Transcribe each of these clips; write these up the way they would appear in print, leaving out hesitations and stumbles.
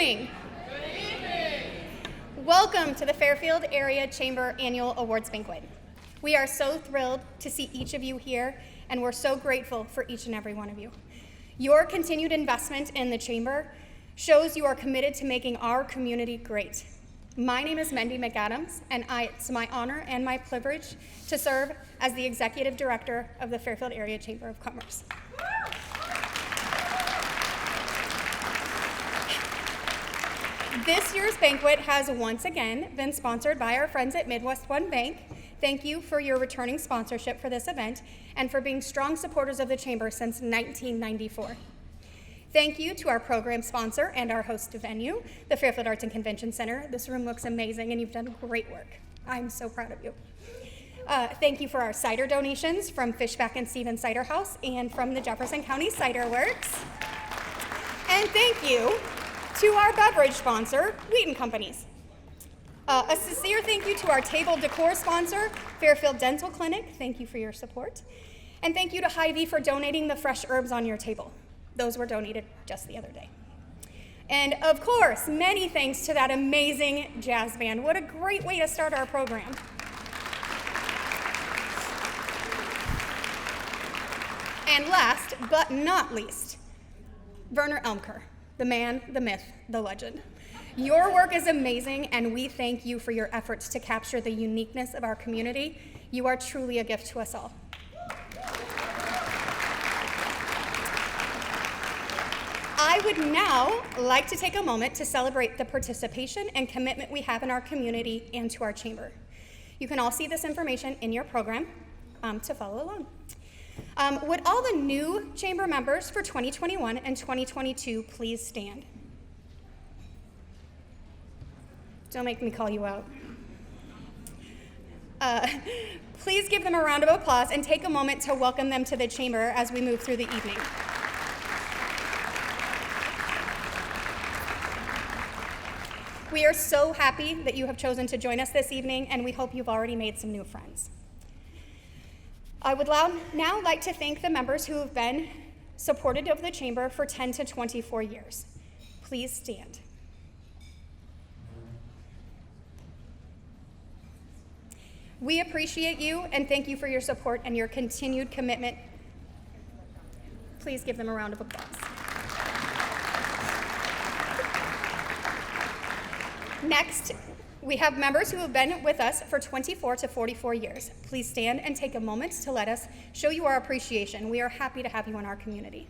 evening. Good evening. Welcome to the Fairfield Area Chamber Annual Awards Banquet. We are so thrilled to see each of you here, and we're so grateful for each and every one of you. Your continued investment in the Chamber shows you are committed to making our community great. My name is Mendy McAdams, and it's my honor and my privilege to serve as the Executive Director of the Fairfield Area Chamber of Commerce. This year's banquet has once again been sponsored by our friends at Midwest One Bank. Thank you for your returning sponsorship for this event and for being strong supporters of the Chamber since 1994. Thank you to our program sponsor and our host venue, the Fairfield Arts and Convention Center. This room looks amazing and you've done great work. I'm so proud of you. Thank you for our cider donations from Fishback and Stevens Cider House and from the Jefferson County Cider Works. And thank you to our beverage sponsor, Wheaton Companies. A sincere thank you to our table decor sponsor, Fairfield Dental Clinic. Thank you for your support. And thank you to Hy-Vee for donating the fresh herbs on your table. Those were donated just the other day. And of course, many thanks to that amazing jazz band. What a great way to start our program. And last but not least, Werner Elmker, the man, the myth, the legend. Your work is amazing, and we thank you for your efforts to capture the uniqueness of our community. You are truly a gift to us all. I would now like to take a moment to celebrate the participation and commitment we have in our community and to our chamber. You can all see this information in your program to follow along. Would all the new chamber members for 2021 and 2022 please stand? Don't make me call you out. Please give them a round of applause and take a moment to welcome them to the chamber as we move through the evening. We are so happy that you have chosen to join us this evening, and we hope you've already made some new friends. I would now like to thank the members who have been supportive of the Chamber for 10 to 24 years. Please stand. We appreciate you and thank you for your support and your continued commitment. Please give them a round of applause. Next, we have members who have been with us for 24 to 44 years. Please stand and take a moment to let us show you our appreciation. We are happy to have you in our community.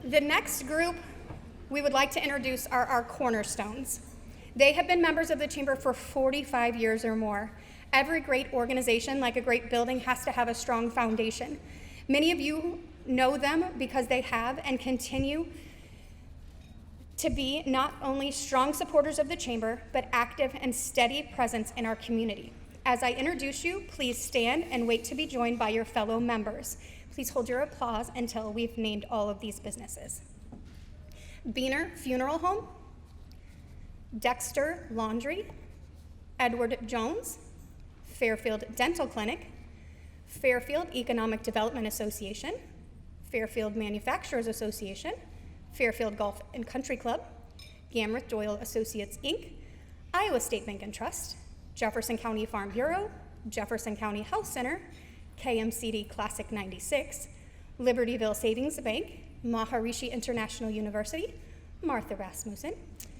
The next group we would like to introduce are our Cornerstones. They have been members of the Chamber for 45 years or more. Every great organization, like a great building, has to have a strong foundation. Many of you know them because they have and continue to be not only strong supporters of the Chamber, but active and steady presence in our community. As I introduce you, please stand and wait to be joined by your fellow members. Please hold your applause until we've named all of these businesses. Beaner Funeral Home, Dexter Laundry, Edward Jones, Fairfield Dental Clinic, Fairfield Economic Development Association, Fairfield Manufacturers Association, Fairfield Golf and Country Club, Gamrith Doyle Associates, Inc., Iowa State Bank and Trust, Jefferson County Farm Bureau, Jefferson County Health Center, KMCD Classic 96, Libertyville Savings Bank, Maharishi International University, Martha Rasmussen,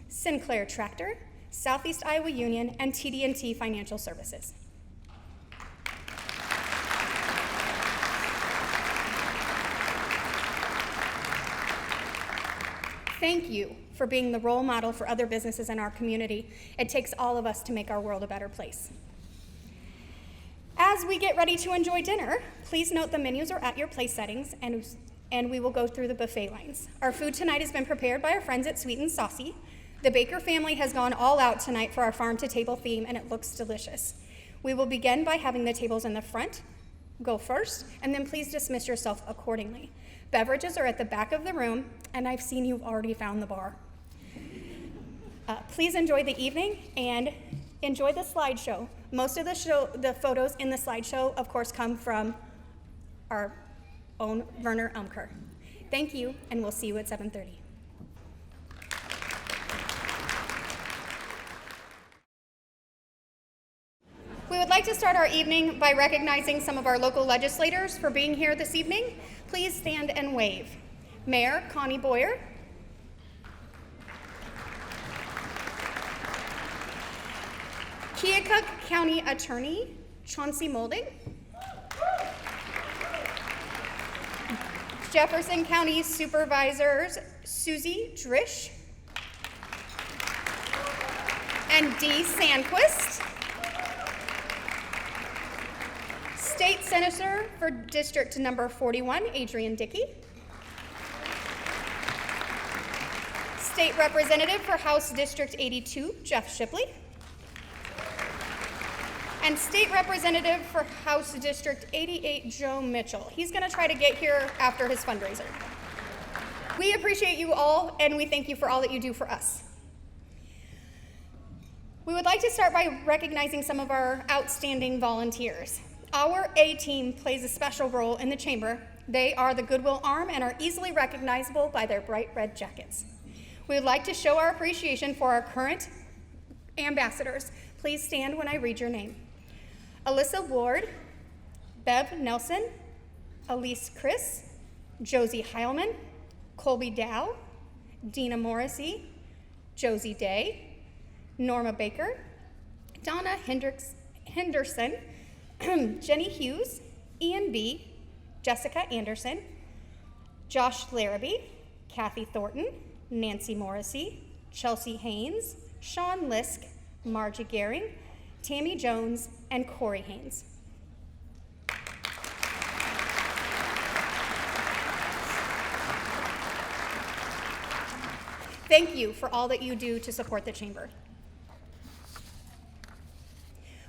Sinclair Tractor, Southeast Iowa Union, and TD&T Financial Services. Thank you for being the role model for other businesses in our community. It takes all of us to make our world a better place. As we get ready to enjoy dinner, please note the menus are at your place settings, and we will go through the buffet lines. Our food tonight has been prepared by our friends at Sweet and Saucy. The Baker family has gone all out tonight for our farm-to-table theme, and it looks delicious. We will begin by having the tables in the front go first, and then please dismiss yourself accordingly. Beverages are at the back of the room, and I've seen you've already found the bar. Please enjoy the evening and enjoy the slideshow Most of the photos in the slideshow, of course, come from our own Werner Elmker. Thank you, and we'll see you at 7:30. We would like to start our evening by recognizing some of our local legislators for being here this evening. Please stand and wave. Mayor Connie Boyer, Keokuk County Attorney Chauncey Molding, Jefferson County Supervisors Susie Drish and Dee Sandquist, State Senator for District Number 41, Adrian Dickey, State Representative for House District 82, Jeff Shipley, and State Representative for House District 88, Joe Mitchell. He's going to try to get here after his fundraiser. We appreciate you all, and we thank you for all that you do for us. We would like to start by recognizing some of our outstanding volunteers. Our A team plays a special role in the chamber. They are the Goodwill Arm and are easily recognizable by their bright red jackets. We would like to show our appreciation for our current ambassadors. Please stand when I read your name. Alyssa Ward, Bev Nelson, Elise Chris, Josie Heilman, Colby Dow, Dina Morrissey, Josie Day, Norma Baker, Donna Henderson, Jenny Hughes, Ian B., Jessica Anderson, Josh Larrabee, Kathy Thornton, Nancy Morrissey, Chelsea Haynes, Sean Lisk, Margie Gehring, Tammy Jones, and Corey Haynes. Thank you for all that you do to support the chamber.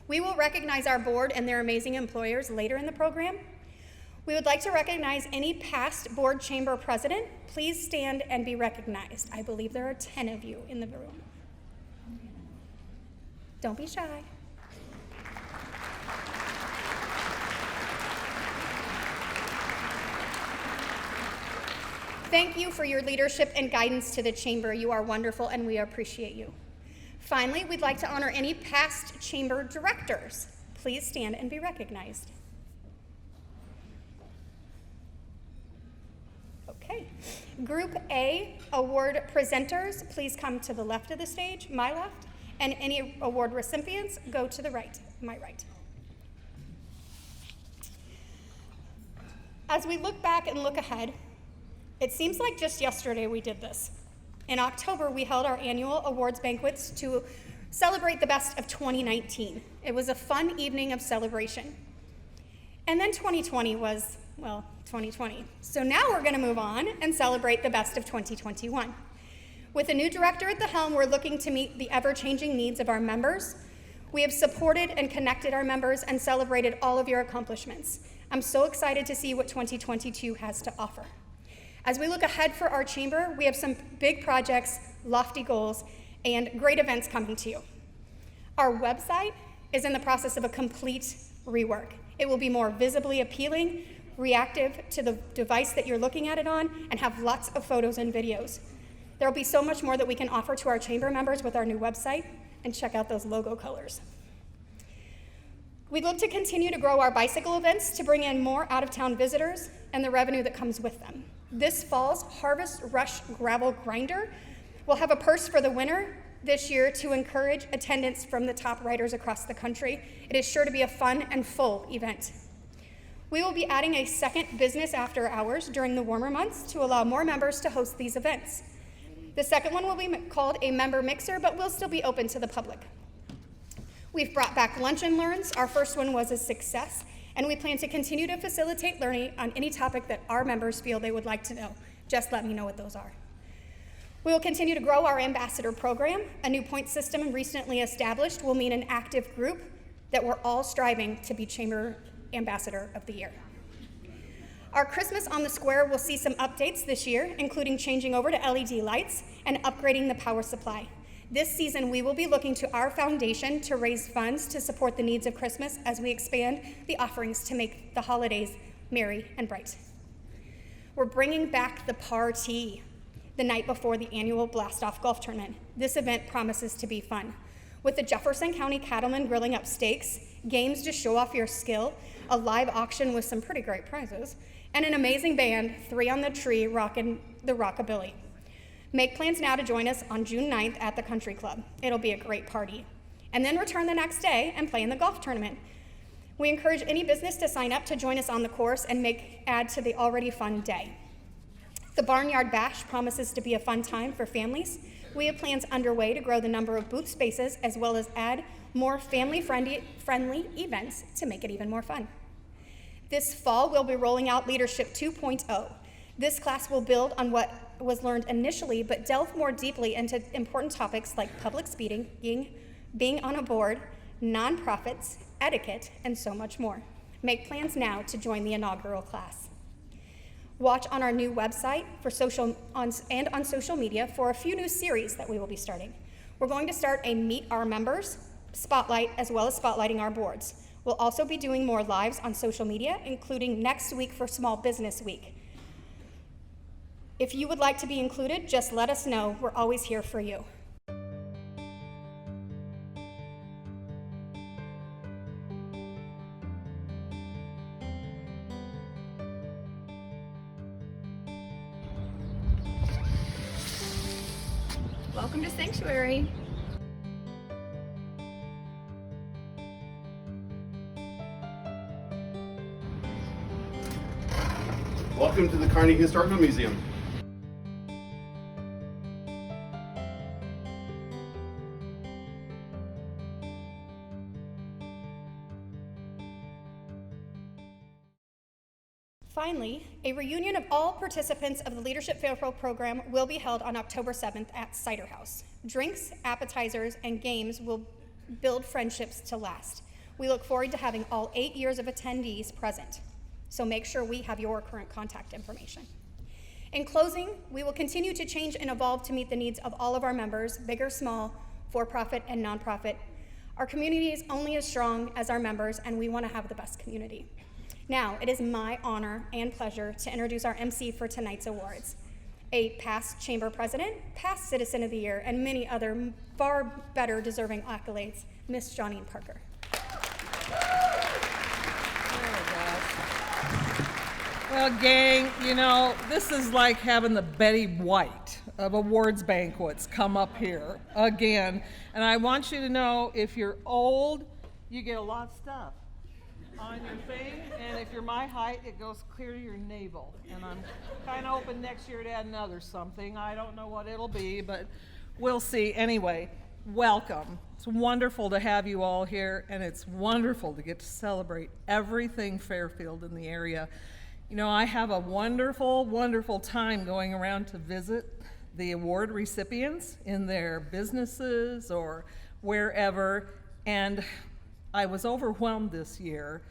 We will recognize our board and their amazing employers later in the program. We would like to recognize any past board chamber president. Please stand and be recognized. I believe there are 10 of you in the room. Don't be shy. Thank you for your leadership and guidance to the chamber. You are wonderful, and we appreciate you. Finally, we'd like to honor any past chamber directors. Please stand and be recognized. Okay. Group A award presenters, please come to the left of the stage, my left, and any award recipients, go to the right, my right. As we look back and look ahead, it seems like just yesterday we did this. In October, we held our annual awards banquets to celebrate the best of 2019. It was a fun evening of celebration. And then 2020 was, well, 2020. So now we're gonna move on and celebrate the best of 2021. With a new director at the helm, we're looking to meet the ever-changing needs of our members. We have supported and connected our members and celebrated all of your accomplishments. I'm so excited to see what 2022 has to offer. As we look ahead for our chamber, we have some big projects, lofty goals, and great events coming to you. Our website is in the process of a complete rework. It will be more visibly appealing, reactive to the device that you're looking at it on, and have lots of photos and videos. There will be so much more that we can offer to our chamber members with our new website, and check out those logo colors. We look to continue to grow our bicycle events to bring in more out-of-town visitors and the revenue that comes with them. This fall's Harvest Rush Gravel Grinder will have a purse for the winner this year to encourage attendance from the top riders across the country. It is sure to be a fun and full event. We will be adding a second business after hours during the warmer months to allow more members to host these events. The second one will be called a member mixer, but will still be open to the public. We've brought back Lunch and Learns. Our first one was a success, and we plan to continue to facilitate learning on any topic that our members feel they would like to know. Just let me know what those are. We will continue to grow our ambassador program. A new point system recently established will mean an active group that we're all striving to be Chamber Ambassador of the Year. Our Christmas on the Square will see some updates this year, including changing over to LED lights and upgrading the power supply. This season, we will be looking to our foundation to raise funds to support the needs of Christmas as we expand the offerings to make the holidays merry and bright. We're bringing back the party the night before the annual Blast-Off Golf Tournament. This event promises to be fun. With the Jefferson County Cattlemen grilling up steaks, games to show off your skill, a live auction with some pretty great prizes, and an amazing band, 3 on the Tree, rocking the rockabilly. Make plans now to join us on June 9th at the Country Club. It'll be a great party. And then return the next day and play in the golf tournament. We encourage any business to sign up to join us on the course and add to the already fun day. The Barnyard Bash promises to be a fun time for families. We have plans underway to grow the number of booth spaces as well as add more family-friendly events to make it even more fun. This fall, we'll be rolling out Leadership 2.0. This class will build on what was learned initially, but delve more deeply into important topics like public speaking, being on a board, nonprofits, etiquette, and so much more. Make plans now to join the inaugural class. Watch on our new website and on social media for a few new series that we will be starting. We're going to start a Meet Our Members spotlight as well as spotlighting our boards. We'll also be doing more lives on social media, including next week for Small Business Week. If you would like to be included, just let us know. We're always here for you. Welcome to Sanctuary. Welcome to the Carnegie Historical Museum. Finally, a reunion of all participants of the Leadership Fairfield program will be held on October 7th at Cider House. Drinks, appetizers, and games will build friendships to last. We look forward to having all 8 years of attendees present, so make sure we have your current contact information. In closing, we will continue to change and evolve to meet the needs of all of our members, big or small, for-profit and nonprofit. Our community is only as strong as our members, and we want to have the best community. Now, it is my honor and pleasure to introduce our MC for tonight's awards. A past chamber president, past citizen of the year, and many other far better deserving accolades, Miss Johnine Parker. Well, gang, you know, this is like having the Betty White of awards banquets come up here again. And I want you to know, if you're old, you get a lot of stuff on your thing, and if you're my height, it goes clear to your navel. And I'm kind of hoping next year to add another something. I don't know what it'll be, but we'll see. Anyway, welcome. It's wonderful to have you all here, and it's wonderful to get to celebrate everything Fairfield in the area. You know, I have a wonderful, wonderful time going around to visit the award recipients in their businesses or wherever, and I was overwhelmed this year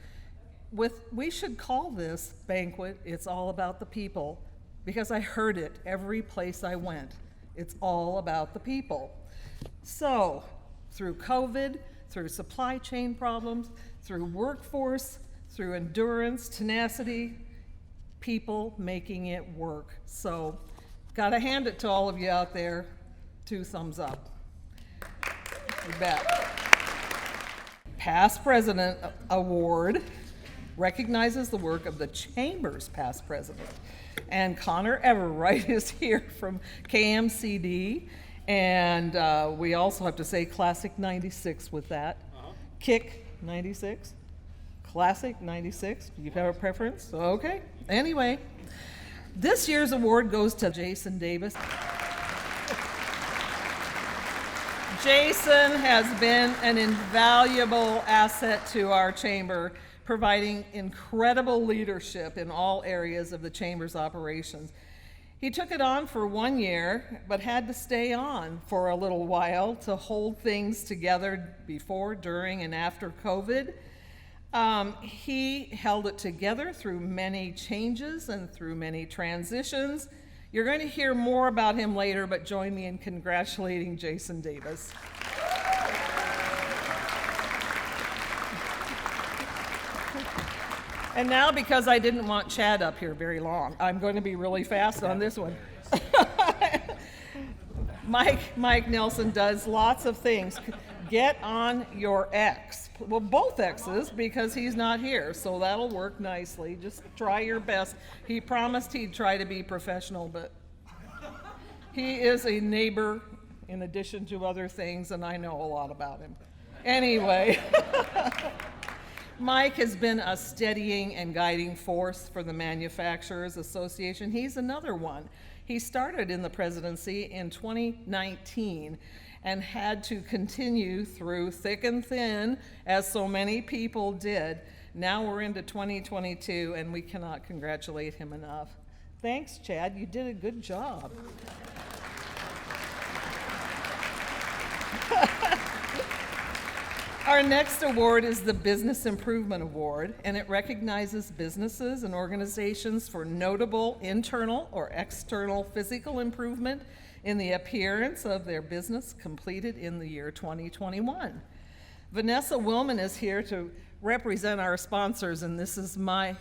with, we should call this banquet, It's All About the People, because I heard it every place I went. It's all about the people. So, through COVID, through supply chain problems, through workforce, through endurance, tenacity, people making it work. So, gotta hand it to all of you out there. 2 thumbs up. You bet. Past President Award recognizes the work of the Chamber's past president. And Connor Everwright is here from KMCD. And we also have to say Classic 96 with that. Kick 96, Classic 96. Do you have a preference? Okay. Anyway, this year's award goes to Jason Davis. Jason has been an invaluable asset to our chamber, providing incredible leadership in all areas of the chamber's operations. He took it on for 1 year, but had to stay on for a little while to hold things together before, during, and after COVID. He held it together through many changes and through many transitions. You're going to hear more about him later, but join me in congratulating Jason Davis. And now, because I didn't want Chad up here very long, I'm going to be really fast on this one. Mike Nelson does lots of things. Get on your X. Well, both X's, because he's not here, so that'll work nicely. Just try your best. He promised he'd try to be professional, but he is a neighbor in addition to other things, and I know a lot about him. Anyway, Mike has been a steadying and guiding force for the Manufacturers Association. He's another one. He started in the presidency in 2019 and had to continue through thick and thin, as so many people did. Now we're into 2022, and we cannot congratulate him enough. Thanks, Chad. You did a good job. Our next award is the Business Improvement Award, and it recognizes businesses and organizations for notable internal or external physical improvement in the appearance of their business completed in the year 2021. Vanessa Willman is here to represent our sponsors, and this is my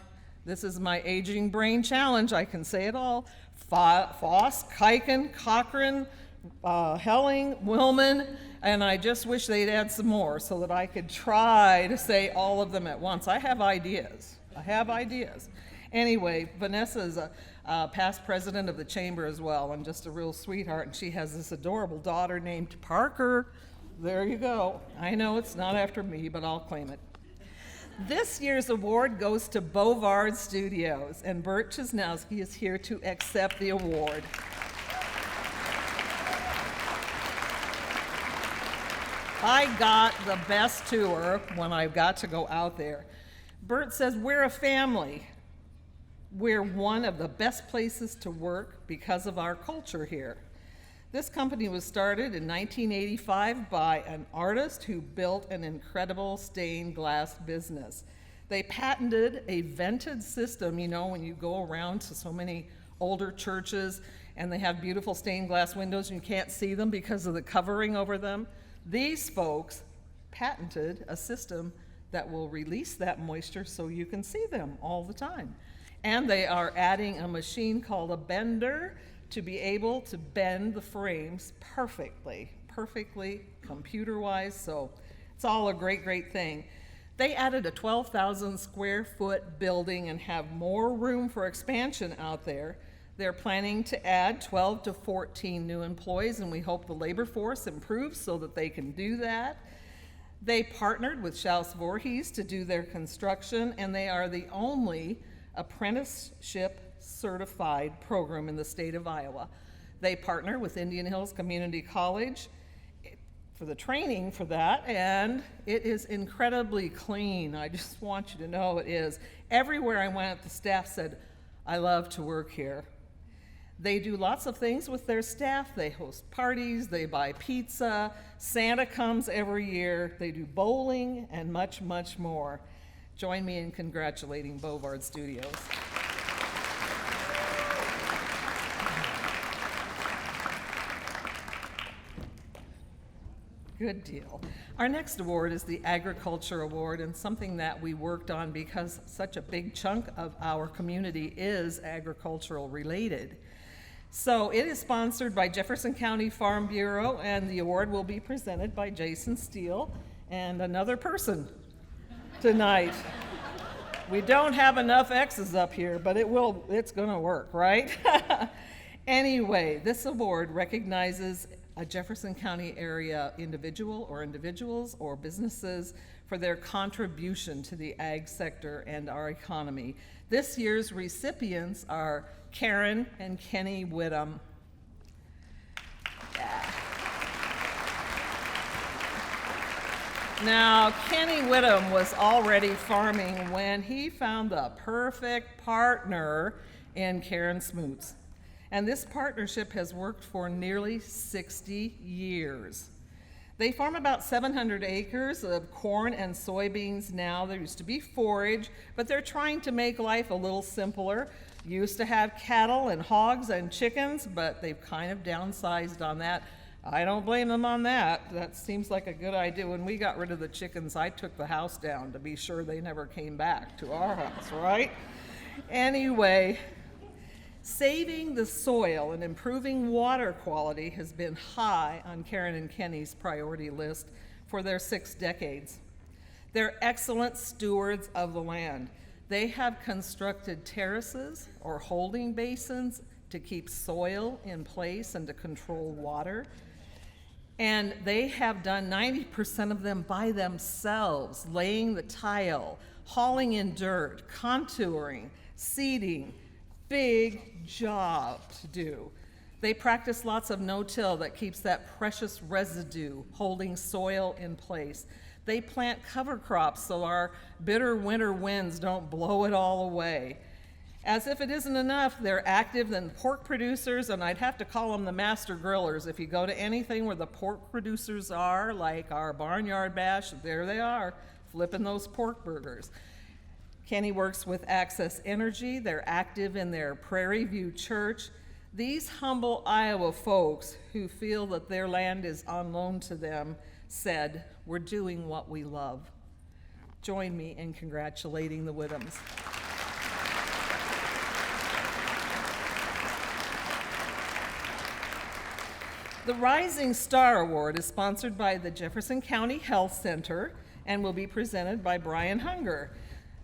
aging brain challenge. I can say it all. Foss, Kiken, Cochran, Helling, Willman, and I just wish they'd add some more so that I could try to say all of them at once. I have ideas. Anyway, Vanessa is a past president of the chamber as well, and just a real sweetheart, and she has this adorable daughter named Parker. There you go. I know it's not after me, but I'll claim it. This year's award goes to Beauvoir Studios, and Bert Chesnowski is here to accept the award. I got the best tour when I got to go out there. Bert says, we're a family. We're one of the best places to work because of our culture here. This company was started in 1985 by an artist who built an incredible stained glass business. They patented a vented system, you know, when you go around to so many older churches and they have beautiful stained glass windows and you can't see them because of the covering over them. These folks patented a system that will release that moisture so you can see them all the time. And they are adding a machine called a bender to be able to bend the frames perfectly, computer-wise, so it's all a great thing. They added a 12,000 square foot building and have more room for expansion out there. They're planning to add 12 to 14 new employees, and we hope the labor force improves so that they can do that. They partnered with Schaus Voorhees to do their construction, and they are the only apprenticeship certified program in the state of Iowa. They partner with Indian Hills Community College for the training for that, and it is incredibly clean. I just want you to know it is. Everywhere I went, the staff said, I love to work here. They do lots of things with their staff. They host parties, they buy pizza, Santa comes every year, they do bowling, and much more. Join me in congratulating Beauvoir Studios. Good deal. Our next award is the Agriculture Award, and something that we worked on because such a big chunk of our community is agricultural related. So it is sponsored by Jefferson County Farm Bureau, and the award will be presented by Jason Steele and another person tonight. We don't have enough X's up here, but it's gonna work, right? Anyway, this award recognizes a Jefferson County area individual or individuals or businesses for their contribution to the ag sector and our economy. This year's recipients are Karen and Kenny Whittam. Yeah. Now, Kenny Whittam was already farming when he found the perfect partner in Karen Smoots. And this partnership has worked for nearly 60 years. They farm about 700 acres of corn and soybeans now. There used to be forage, but they're trying to make life a little simpler. Used to have cattle and hogs and chickens, but they've kind of downsized on that. I don't blame them on that. That seems like a good idea. When we got rid of the chickens, I took the house down to be sure they never came back to our house, right? Anyway, saving the soil and improving water quality has been high on Karen and Kenny's priority list for their 6 decades. They're excellent stewards of the land. They have constructed terraces or holding basins to keep soil in place and to control water. And they have done 90% of them by themselves, laying the tile, hauling in dirt, contouring, seeding. Big job to do. They practice lots of no-till that keeps that precious residue holding soil in place. They plant cover crops so our bitter winter winds don't blow it all away. As if it isn't enough, they're active in pork producers, and I'd have to call them the master grillers. If you go to anything where the pork producers are, like our Barnyard Bash, there they are, flipping those pork burgers. Kenny works with Access Energy. They're active in their Prairie View Church. These humble Iowa folks who feel that their land is on loan to them said, "We're doing what we love." Join me in congratulating the Whittams. The Rising Star Award is sponsored by the Jefferson County Health Center and will be presented by Brian Hunger.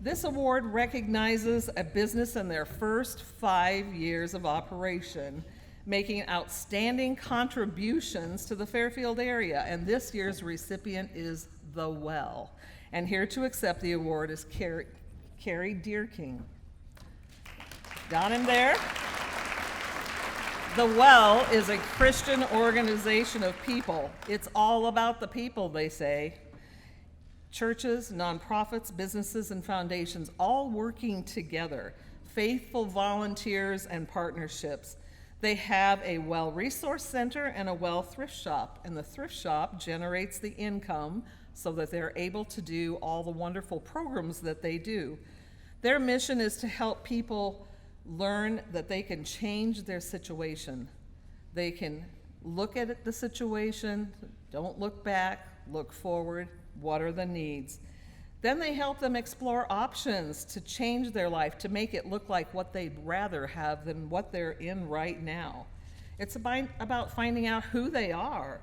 This award recognizes a business in their first 5 years of operation, making outstanding contributions to the Fairfield area, and this year's recipient is The Well. And here to accept the award is Carrie Deerking. Got him there? The Well is a Christian organization of people. It's all about the people, they say. Churches, nonprofits, businesses, and foundations all working together, faithful volunteers and partnerships. They have a Well Resource Center and a Well Thrift Shop, and the thrift shop generates the income so that they're able to do all the wonderful programs that they do. Their mission is to help people learn that they can change their situation. They can look at the situation, don't look back, look forward. What are the needs? Then they help them explore options to change their life, to make it look like what they'd rather have than what they're in right now. It's about finding out who they are,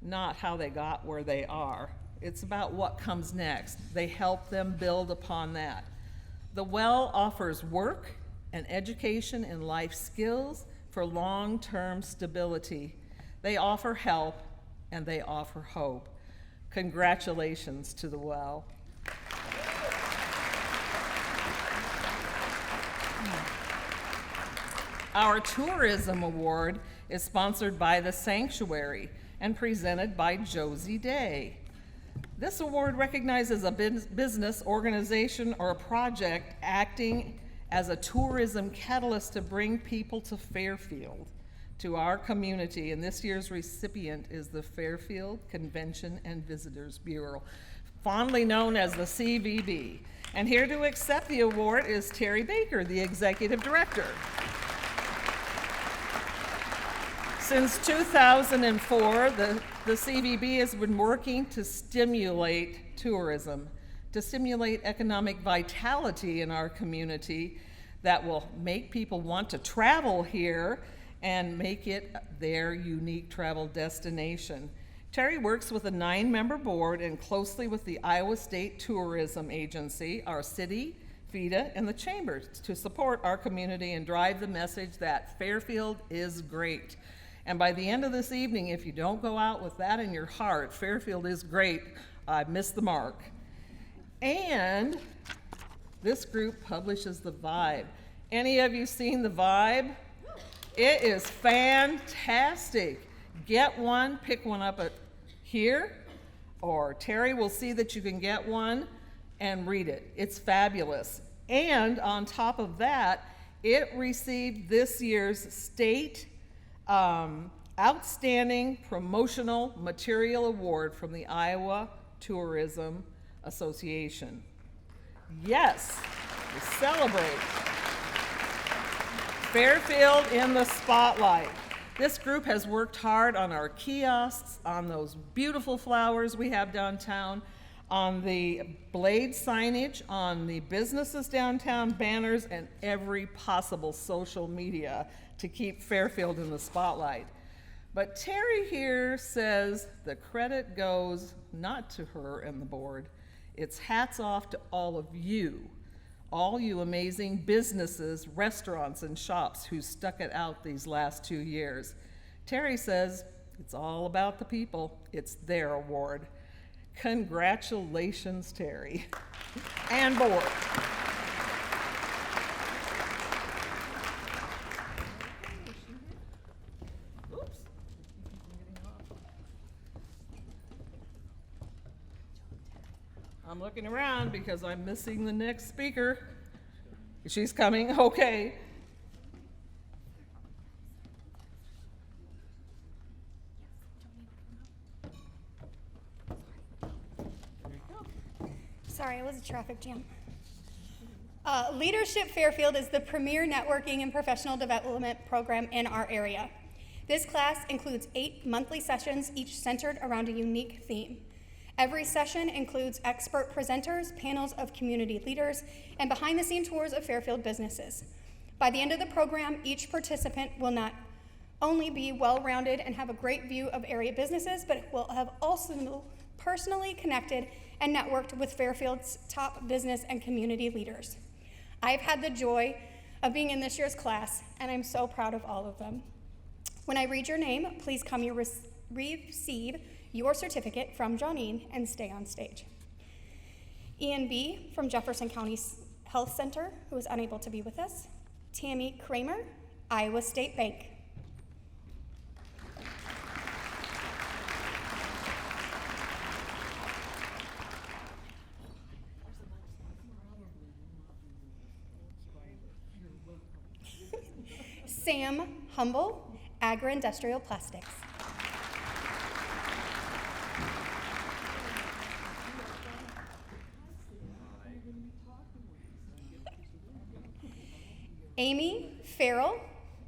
not how they got where they are. It's about what comes next. They help them build upon that. The Well offers work and education and life skills for long-term stability. They offer help and they offer hope. Congratulations to the Well. Our Tourism Award is sponsored by the Sanctuary and presented by Josie Day. This award recognizes a business, organization, or a project acting as a tourism catalyst to bring people to Fairfield, to our community, and this year's recipient is the Fairfield Convention and Visitors Bureau, fondly known as the CVB. And here to accept the award is Terry Baker, the Executive Director. Since 2004, the CVB has been working to stimulate tourism, to stimulate economic vitality in our community that will make people want to travel here and make it their unique travel destination. Terry works with a 9-member board and closely with the Iowa State Tourism Agency, our city, FIDA, and the Chamber to support our community and drive the message that Fairfield is great. And by the end of this evening, if you don't go out with that in your heart, Fairfield is great, I missed the mark. And this group publishes The Vibe. Any of you seen The Vibe? It is fantastic. Get one, pick one up at here, or Terry will see that you can get one and read it. It's fabulous. And on top of that, it received this year's state Outstanding Promotional Material Award from the Iowa Tourism Association. Yes, we celebrate. Fairfield in the spotlight. This group has worked hard on our kiosks, on those beautiful flowers we have downtown, on the blade signage, on the businesses downtown, banners, and every possible social media to keep Fairfield in the spotlight. But Terry here says the credit goes not to her and the board. It's hats off to all of you, all you amazing businesses, restaurants, and shops who stuck it out these last 2 years. Terry says it's all about the people. It's their award. Congratulations, Terry and board. Oops. I'm looking around because I'm missing the next speaker. She's coming, okay. Sorry, it was a traffic jam. Leadership Fairfield is the premier networking and professional development program in our area. This class includes 8 monthly sessions, each centered around a unique theme. Every session includes expert presenters, panels of community leaders, and behind-the-scene tours of Fairfield businesses. By the end of the program, each participant will not only be well-rounded and have a great view of area businesses, but will have also personally connected and networked with Fairfield's top business and community leaders. I've had the joy of being in this year's class, and I'm so proud of all of them. When I read your name, please come receive your certificate from Johnine and stay on stage. Ian B. from Jefferson County Health Center, who is unable to be with us. Tammy Kramer, Iowa State Bank. Sam Humble, Agra Industrial Plastics. Amy Farrell,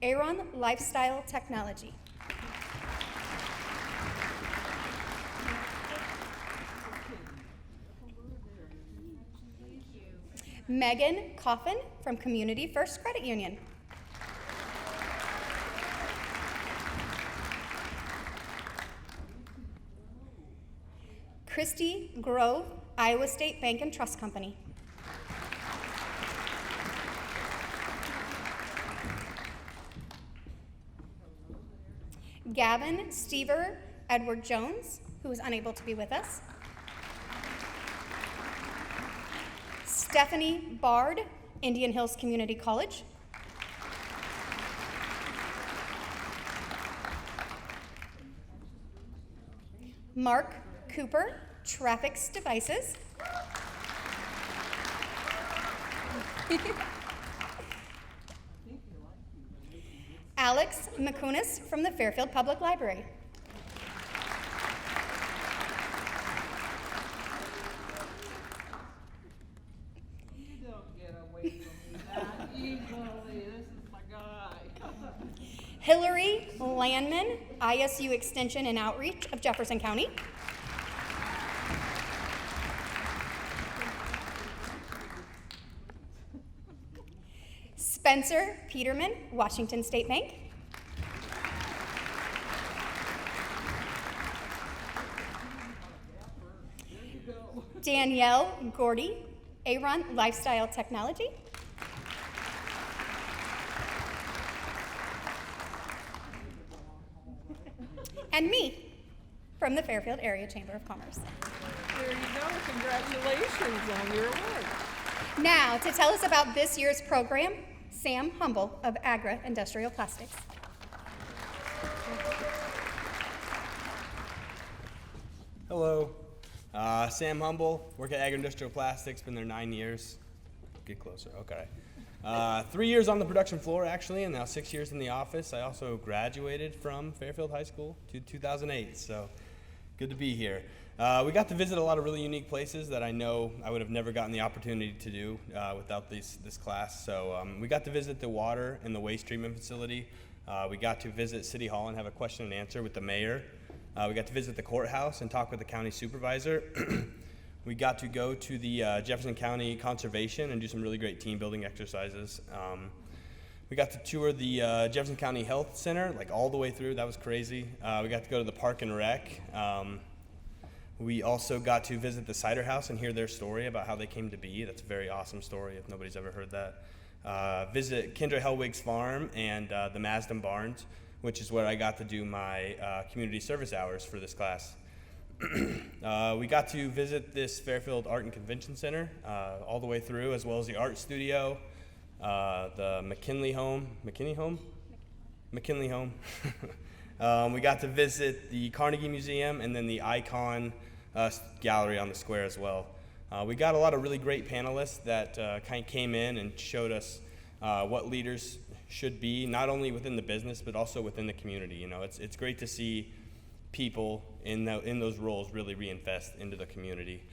Aron Lifestyle Technology. Megan Coffin from Community First Credit Union. Christy Grove, Iowa State Bank and Trust Company. Gavin Stever Edward Jones, who is unable to be with us. Stephanie Bard, Indian Hills Community College. Mark Cooper, Traffics Devices. Alex McCunis from the Fairfield Public Library. You don't get away from me that easily. This is my guy. Hillary Landman, ISU Extension and Outreach of Jefferson County. Spencer Peterman, Washington State Bank. Danielle Gordy, Aron Lifestyle Technology. And me, from the Fairfield Area Chamber of Commerce. There you go. Congratulations on your award. Now, to tell us about this year's program, Sam Humble of Agra Industrial Plastics. Hello, Sam Humble, work at Agra Industrial Plastics, been there 9 years. get closer. Okay. 3 years on the production floor, actually, and now 6 years in the office. I also graduated from Fairfield High School in 2008, so good to be here. We got to visit a lot of really unique places that I know I would have never gotten the opportunity to do without this class. So we got to visit the water and the waste treatment facility. We got to visit City Hall and have a question and answer with the mayor. We got to visit the courthouse and talk with the county supervisor. We got to go to the Jefferson County Conservation and do some really great team building exercises. We got to tour the Jefferson County Health Center, like all the way through. That was crazy. We got to go to the Park and Rec. We also got to visit the cider house and hear their story about how they came to be. That's a very awesome story if nobody's ever heard that. Visit Kendra Hellwig's farm and the Masden Barns, which is where I got to do my community service hours for this class. We got to visit this Fairfield Art and Convention Center all the way through, as well as the art studio, the McKinley home. We got to visit the Carnegie Museum and then the Icon gallery on the square as well. We got a lot of really great panelists that kind of came in and showed us what leaders should be, not only within the business but also within the community. You know, it's great to see people in those roles really reinvest into the community.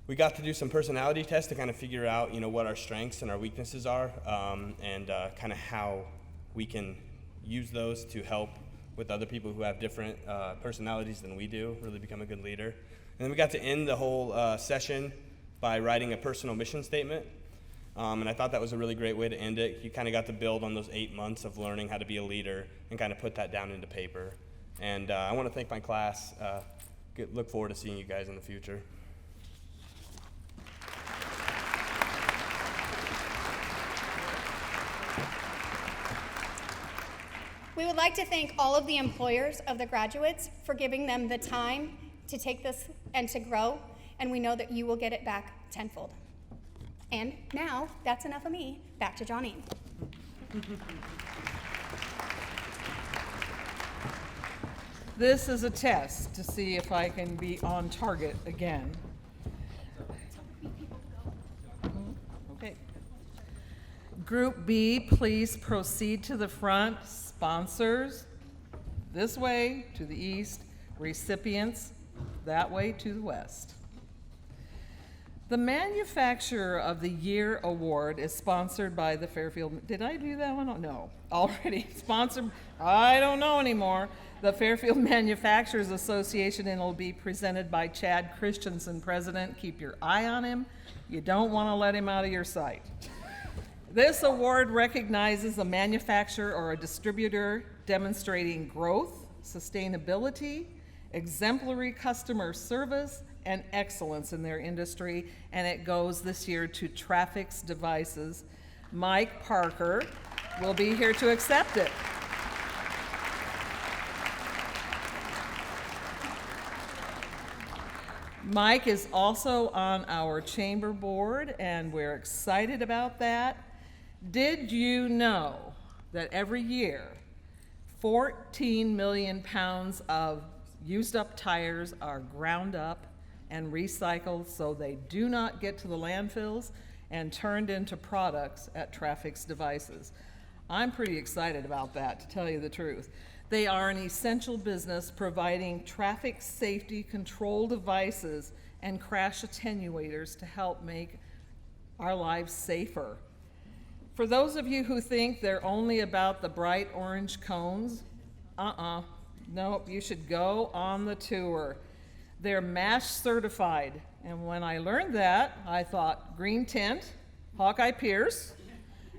We got to do some personality tests to kind of figure out, you know, what our strengths and our weaknesses are, and kind of how we can use those to help with other people who have different personalities than we do, really become a good leader. And then we got to end the whole session by writing a personal mission statement. And I thought that was a really great way to end it. You kind of got to build on those 8 months of learning how to be a leader and kind of put that down into paper. And I want to thank my class. Look forward to seeing you guys in the future. We would like to thank all of the employers of the graduates for giving them the time to take this and to grow, and we know that you will get it back tenfold. And now, that's enough of me. Back to Johnine. This is a test to see if I can be on target again. Okay. Group B, please proceed to the front. Sponsors, this way to the east. Recipients, that way to the west. The Manufacturer of the Year Award is sponsored by the Fairfield. Did I do that one? Oh, no. Already sponsored. I don't know anymore. The Fairfield Manufacturers Association, and it'll be presented by Chad Christensen, president. Keep your eye on him. You don't want to let him out of your sight. This award recognizes a manufacturer or a distributor demonstrating growth, sustainability, exemplary customer service, and excellence in their industry, and it goes this year to Trafix Devices. Mike Parker will be here to accept it. Mike is also on our chamber board, and we're excited about that. Did you know that every year 14 million pounds of used up tires are ground up and recycled so they do not get to the landfills and turned into products at Trafix Devices? I'm pretty excited about that, to tell you the truth. They are an essential business providing traffic safety control devices and crash attenuators to help make our lives safer. For those of you who think they're only about the bright orange cones, nope, you should go on the tour. They're MASH certified, and when I learned that, I thought green tint, Hawkeye Pierce,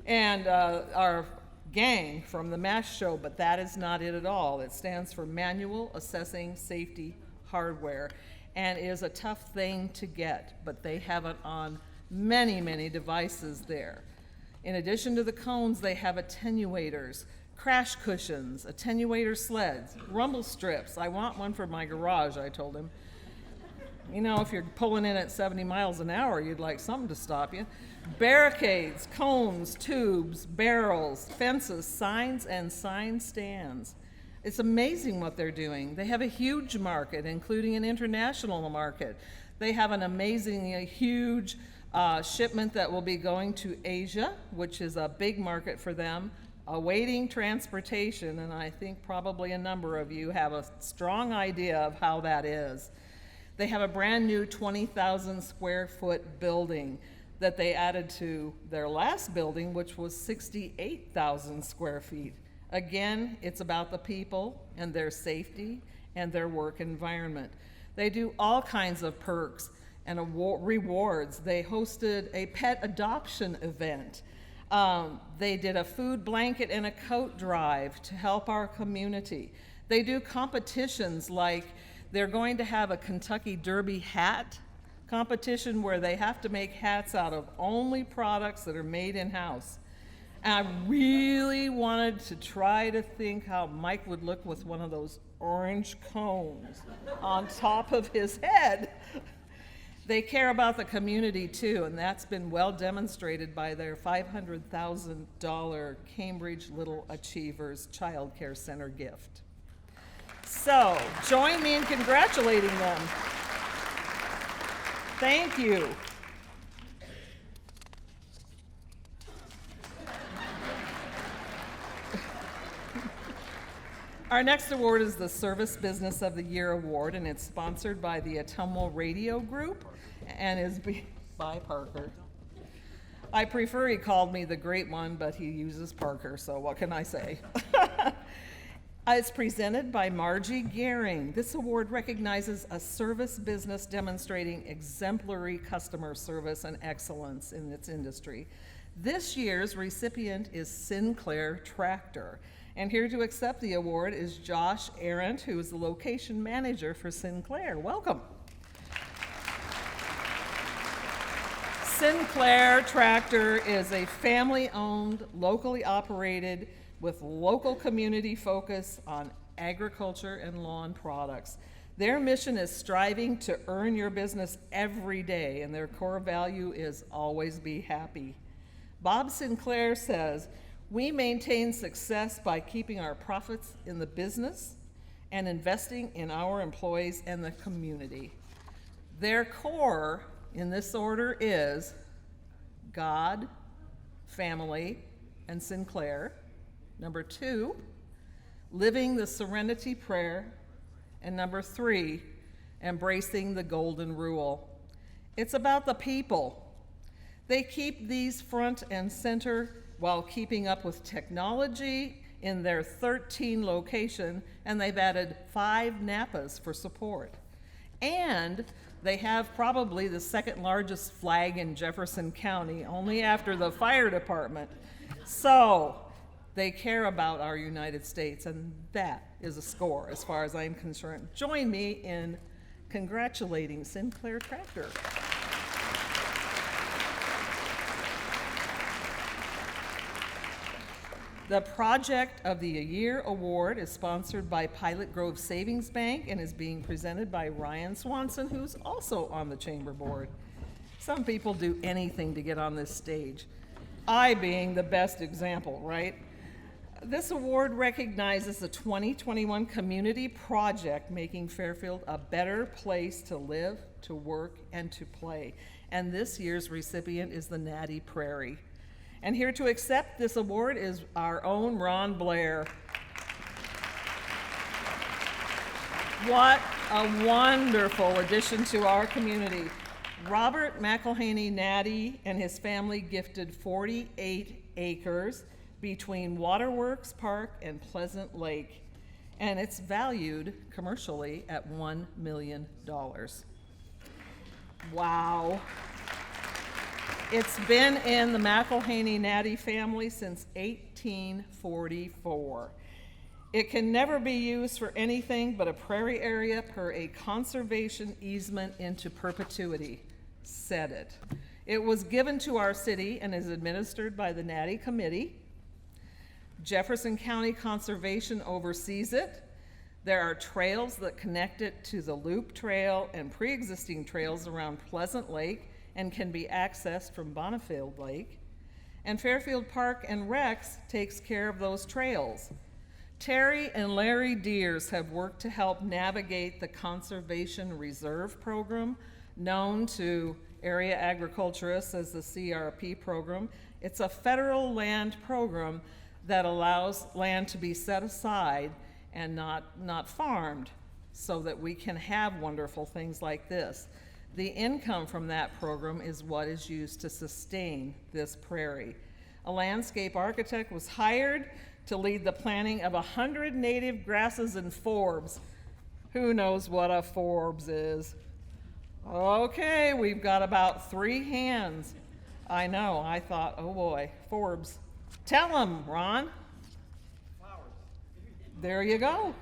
and our gang from the MASH show, but that is not it at all. It stands for Manual Assessing Safety Hardware, and is a tough thing to get, but they have it on many, many devices there. In addition to the cones, they have attenuators, crash cushions, attenuator sleds, rumble strips. I want one for my garage, I told him. You know, if you're pulling in at 70 miles an hour, you'd like something to stop you. Barricades, cones, tubes, barrels, fences, signs, and sign stands. It's amazing what they're doing. They have a huge market, including an international market. They have an amazingly huge Shipment that will be going to Asia, which is a big market for them, awaiting transportation, and I think probably a number of you have a strong idea of how that is. They have a brand new 20,000 square foot building that they added to their last building, which was 68,000 square feet. Again, it's about the people and their safety and their work environment. They do all kinds of perks and rewards. They hosted a pet adoption event. They did a food blanket and a coat drive to help our community. They do competitions like they're going to have a Kentucky Derby hat competition where they have to make hats out of only products that are made in-house. And I really wanted to try to think how Mike would look with one of those orange cones on top of his head. They care about the community too, and that's been well demonstrated by their $500,000 Cambridge Little Achievers Child Care Center gift. So, join me in congratulating them. Thank you. Our next award is the Service Business of the Year Award, and it's sponsored by the Autumnal Radio Group and is by Parker. I prefer he called me the Great One, but he uses Parker, so what can I say? It's presented by Margie Gehring. This award recognizes a service business demonstrating exemplary customer service and excellence in its industry. This year's recipient is Sinclair Tractor. And here to accept the award is Josh Arendt, who is the location manager for Sinclair. Welcome. Sinclair Tractor is a family-owned, locally operated, with local community focus on agriculture and lawn products. Their mission is striving to earn your business every day, and their core value is always be happy. Bob Sinclair says, "We maintain success by keeping our profits in the business and investing in our employees and the community." Their core, in this order, is God, family, and Sinclair. Number 2, living the Serenity Prayer. And number 3, embracing the Golden Rule. It's about the people. They keep these front and center while keeping up with technology in their 13 location, and they've added 5 Napas for support. And they have probably the second largest flag in Jefferson County, only after the fire department. So they care about our United States, and that is a score as far as I'm concerned. Join me in congratulating Sinclair Tractor. The Project of the Year Award is sponsored by Pilot Grove Savings Bank and is being presented by Ryan Swanson, who's also on the Chamber Board. Some people do anything to get on this stage, I being the best example, right? This award recognizes the 2021 community project making Fairfield a better place to live, to work, and to play. And this year's recipient is the Natty Prairie. And here to accept this award is our own Ron Blair. What a wonderful addition to our community. Robert McElhaney Natty and his family gifted 48 acres between Waterworks Park and Pleasant Lake, and it's valued commercially at $1 million. Wow. It's been in the McElhaney Natty family since 1844. It can never be used for anything but a prairie area per a conservation easement into perpetuity. Said it. It was given to our city and is administered by the Natty Committee. Jefferson County Conservation oversees it. There are trails that connect it to the Loop Trail and pre-existing trails around Pleasant Lake and can be accessed from Bonneville Lake. And Fairfield Park and Rex takes care of those trails. Terry and Larry Deers have worked to help navigate the Conservation Reserve Program, known to area agriculturists as the CRP program. It's a federal land program that allows land to be set aside and not farmed so that we can have wonderful things like this. The income from that program is what is used to sustain this prairie. A landscape architect was hired to lead the planting of 100 native grasses and forbs. Who knows what a forbs is? Okay, we've got about 3 hands. I know, I thought, oh boy, forbs. Tell them, Ron. Flowers. There you go.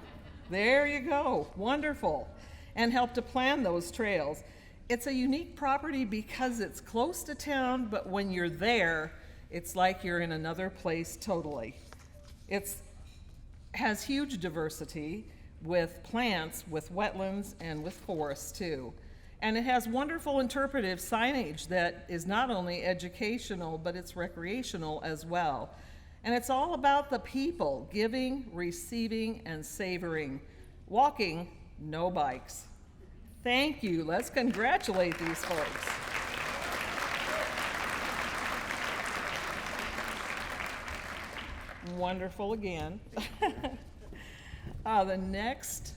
There you go. Wonderful. And help to plan those trails. It's a unique property because it's close to town, but when you're there, it's like you're in another place totally. It has huge diversity with plants, with wetlands, and with forests too. And it has wonderful interpretive signage that is not only educational, but it's recreational as well. And it's all about the people, giving, receiving, and savoring. Walking, no bikes. Thank you. Let's congratulate these folks. Wonderful again. The next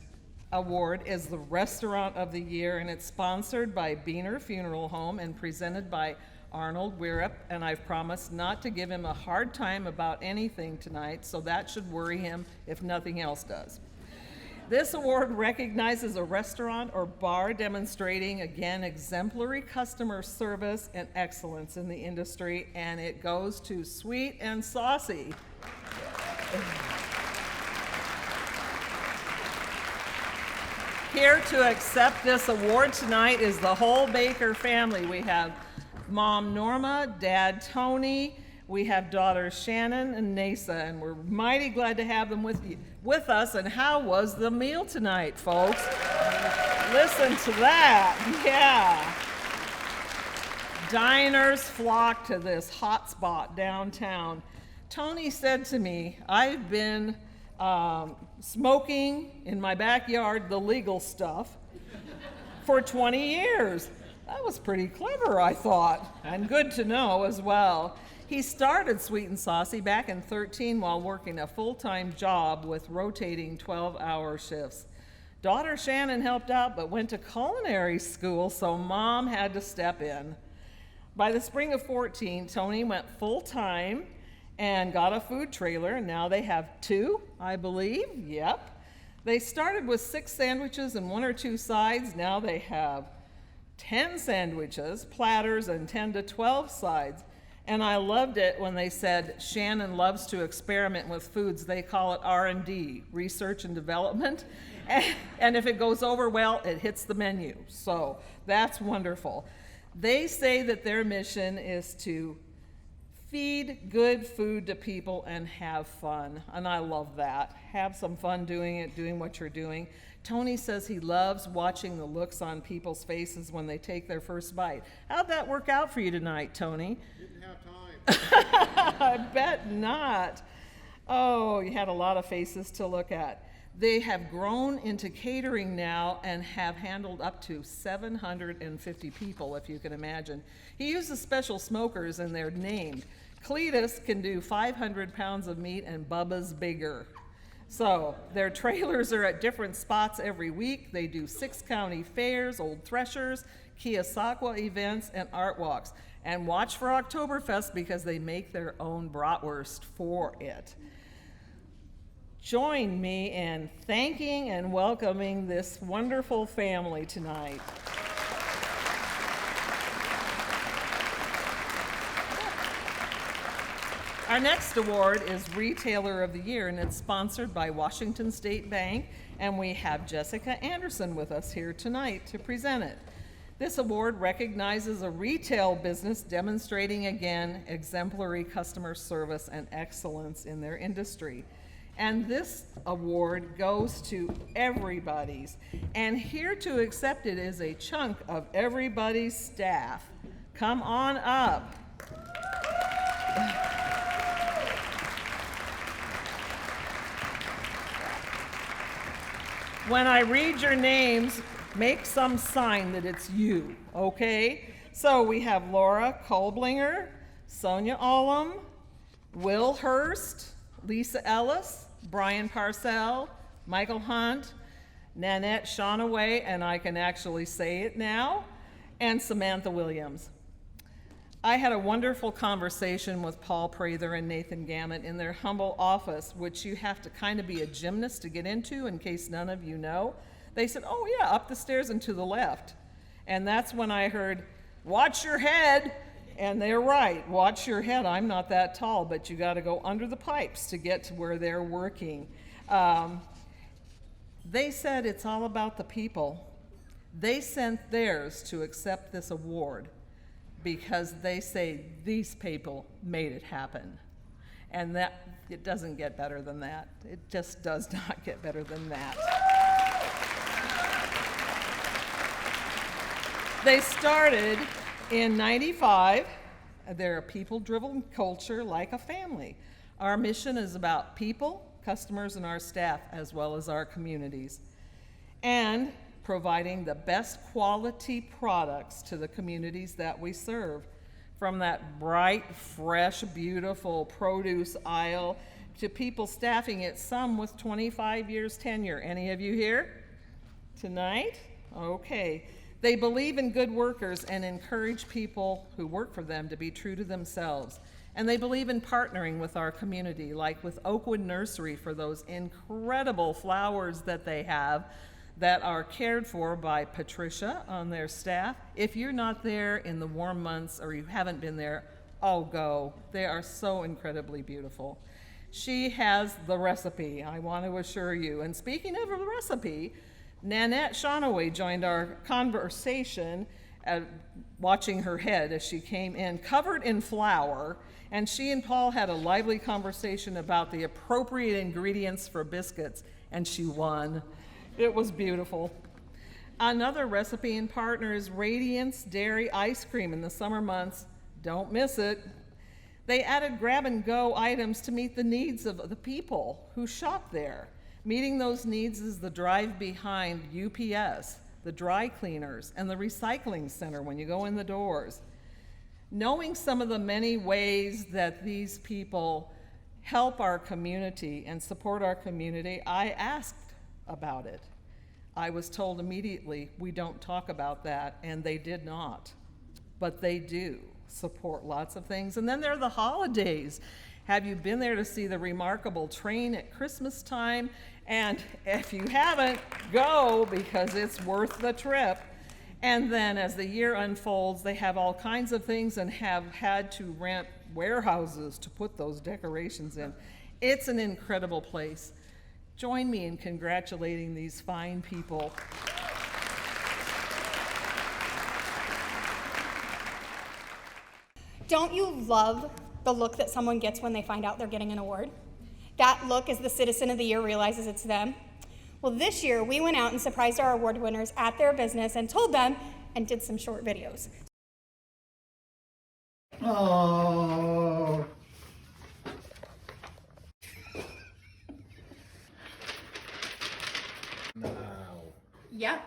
award is the Restaurant of the Year, and it's sponsored by Beaner Funeral Home and presented by Arnold Wierup, and I've promised not to give him a hard time about anything tonight, so that should worry him if nothing else does. This award recognizes a restaurant or bar demonstrating, again, exemplary customer service and excellence in the industry, and it goes to Sweet and Saucy. Here to accept this award tonight is the whole Baker family. We have Mom Norma, Dad Tony, we have daughters Shannon and Nasa, and we're mighty glad to have them with us. And how was the meal tonight, folks? Listen to that, yeah. Diners flock to this hot spot downtown. Tony said to me, I've been smoking in my backyard the legal stuff for 20 years. That was pretty clever, I thought, and good to know as well. He started Sweet and Saucy back in 2013 while working a full-time job with rotating 12-hour shifts. Daughter Shannon helped out but went to culinary school, so Mom had to step in. By the spring of 2014, Tony went full-time and got a food trailer, and now they have 2, I believe. Yep. They started with 6 sandwiches and 1 or 2 sides. Now they have 10 sandwiches, platters, and 10 to 12 sides. And I loved it when they said Shannon loves to experiment with foods. They call it R&D, research and development. And if it goes over well, it hits the menu. So that's wonderful. They say that their mission is to feed good food to people and have fun. And I love that. Have some fun doing it, doing what you're doing. Tony says he loves watching the looks on people's faces when they take their first bite. How'd that work out for you tonight, Tony? Didn't have time. I bet not. Oh, you had a lot of faces to look at. They have grown into catering now and have handled up to 750 people, if you can imagine. He uses special smokers, and they're named. Cletus can do 500 pounds of meat, and Bubba's bigger. So their trailers are at different spots every week. They do 6 county fairs, Old Threshers, Keosauqua events, and art walks. And watch for Oktoberfest because they make their own bratwurst for it. Join me in thanking and welcoming this wonderful family tonight. Our next award is Retailer of the Year, and it's sponsored by Washington State Bank, and we have Jessica Anderson with us here tonight to present it. This award recognizes a retail business demonstrating, again, exemplary customer service and excellence in their industry. And this award goes to everybody's, and here to accept it is a chunk of everybody's staff. Come on up. When I read your names, make some sign that it's you, okay? So we have Laura Kolblinger, Sonia Olam, Will Hurst, Lisa Ellis, Brian Parcell, Michael Hunt, Nanette Shawnaway, and I can actually say it now, and Samantha Williams. I had a wonderful conversation with Paul Prather and Nathan Gammett in their humble office, which you have to kind of be a gymnast to get into in case none of you know. They said, oh yeah, up the stairs and to the left. And that's when I heard, watch your head. And they're right, watch your head. I'm not that tall, but you got to go under the pipes to get to where they're working. They said it's all about the people. They sent theirs to accept this award because they say these people made it happen. And that, it doesn't get better than that. It just does not get better than that. They started in '95. They're a people-driven culture like a family. Our mission is about people, customers, and our staff, as well as our communities, and providing the best quality products to the communities that we serve. From that bright, fresh, beautiful produce aisle to people staffing it, some with 25 years tenure. Any of you here tonight? Okay. They believe in good workers and encourage people who work for them to be true to themselves. And they believe in partnering with our community, like with Oakwood Nursery for those incredible flowers that they have that are cared for by Patricia on their staff. If you're not there in the warm months or you haven't been there, oh, go. They are so incredibly beautiful. She has the recipe, I want to assure you. And speaking of the recipe, Nanette Shawnaway joined our conversation watching her head as she came in, covered in flour, and she and Paul had a lively conversation about the appropriate ingredients for biscuits, and she won. It was beautiful. Another recipe and partner is Radiance Dairy Ice Cream in the summer months. Don't miss it. They added grab-and-go items to meet the needs of the people who shop there. Meeting those needs is the drive behind UPS, the dry cleaners, and the recycling center when you go in the doors. Knowing some of the many ways that these people help our community and support our community, I asked about it. I was told immediately, we don't talk about that, and they did not. But they do support lots of things. And then there are the holidays. Have you been there to see the remarkable train at Christmas time? And if you haven't, go, because it's worth the trip. And then as the year unfolds, they have all kinds of things and have had to rent warehouses to put those decorations in. It's an incredible place. Join me in congratulating these fine people. Don't you love the look that someone gets when they find out they're getting an award? That look as the Citizen of the Year realizes it's them. Well, this year we went out and surprised our award winners at their business and told them and did some short videos. Oh. No. Yep.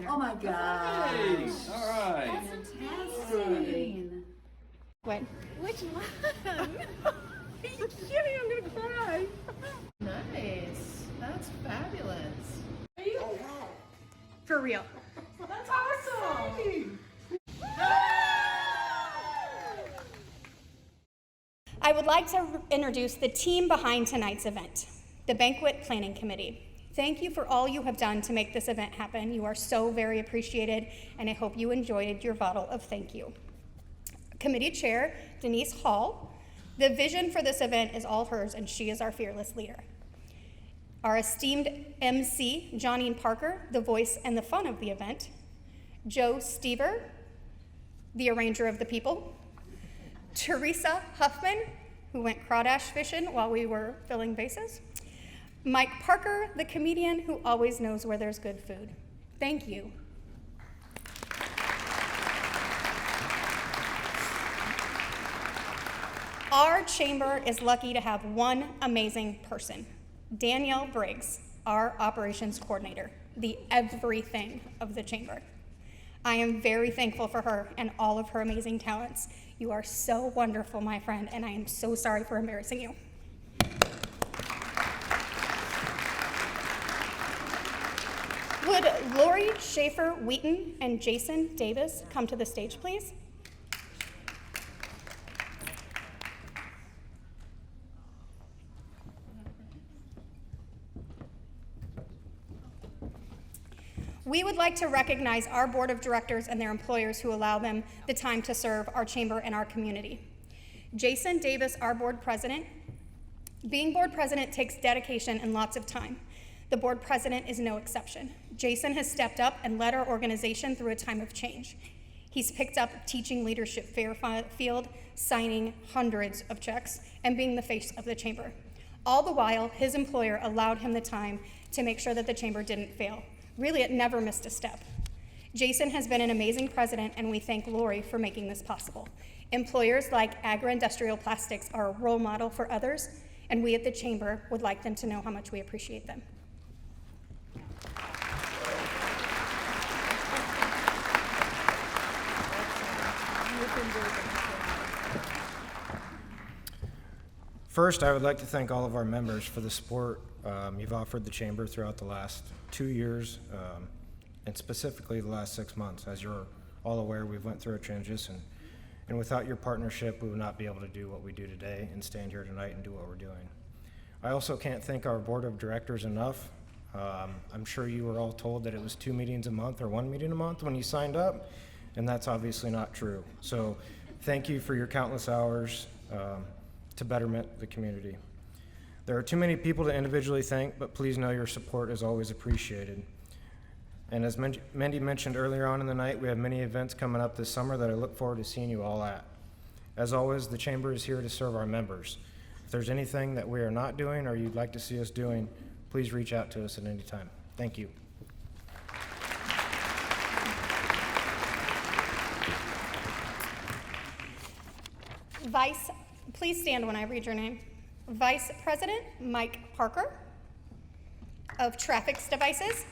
Oh my gosh. Hey, all right. Fantastic. When? Which one? Are you kidding? I'm gonna cry. Nice. That's fabulous. For real. That's awesome. I would like to introduce the team behind tonight's event, the Banquet Planning Committee. Thank you for all you have done to make this event happen. You are so very appreciated, and I hope you enjoyed your bottle of thank you. Committee Chair, Denise Hall. The vision for this event is all hers, and she is our fearless leader. Our esteemed MC, Johnine Parker, the voice and the fun of the event. Joe Stever, the arranger of the people. Teresa Huffman, who went crawdash fishing while we were filling bases. Mike Parker, the comedian who always knows where there's good food. Thank you. Our chamber is lucky to have one amazing person, Danielle Briggs, our operations coordinator. the everything of the chamber. I am very thankful for her and all of her amazing talents. You are so wonderful, my friend, and I am so sorry for embarrassing you. Would Laurie, Shafer, Wheaton, and Jason Davis come to the stage, please? We would like to recognize our board of directors and their employers who allow them the time to serve our chamber and our community. Jason Davis, our board president. Being board president takes dedication and lots of time. The board president is no exception. Jason has stepped up and led our organization through a time of change. He's picked up teaching leadership Fairfield, signing hundreds of checks, and being the face of the chamber. All the while, his employer allowed him the time to make sure that the chamber didn't fail. Really, it never missed a step. Jason has been an amazing president, and we thank Laurie for making this possible. Employers like Agra Industrial Plastics are a role model for others, and we at the chamber would like them to know how much we appreciate them. First, I would like to thank all of our members for the support you've offered the chamber throughout the last 2 years, and specifically the last 6 months. As you're all aware, we've went through a transition, and without your partnership, we would not be able to do what we do today and stand here tonight and do what we're doing. I also can't thank our board of directors enough. I'm sure you were all told that it was 2 meetings a month or 1 meeting a month when you signed up, and that's obviously not true. So thank you for your countless hours to betterment the community. There are too many people to individually thank, but please know your support is always appreciated. And as Mindy mentioned earlier on in the night, we have many events coming up this summer that I look forward to seeing you all at. As always, the chamber is here to serve our members. If there's anything that we are not doing or you'd like to see us doing, please reach out to us at any time. Thank you. Please stand when I read your name. Vice President Mike Parker of Traffics Devices.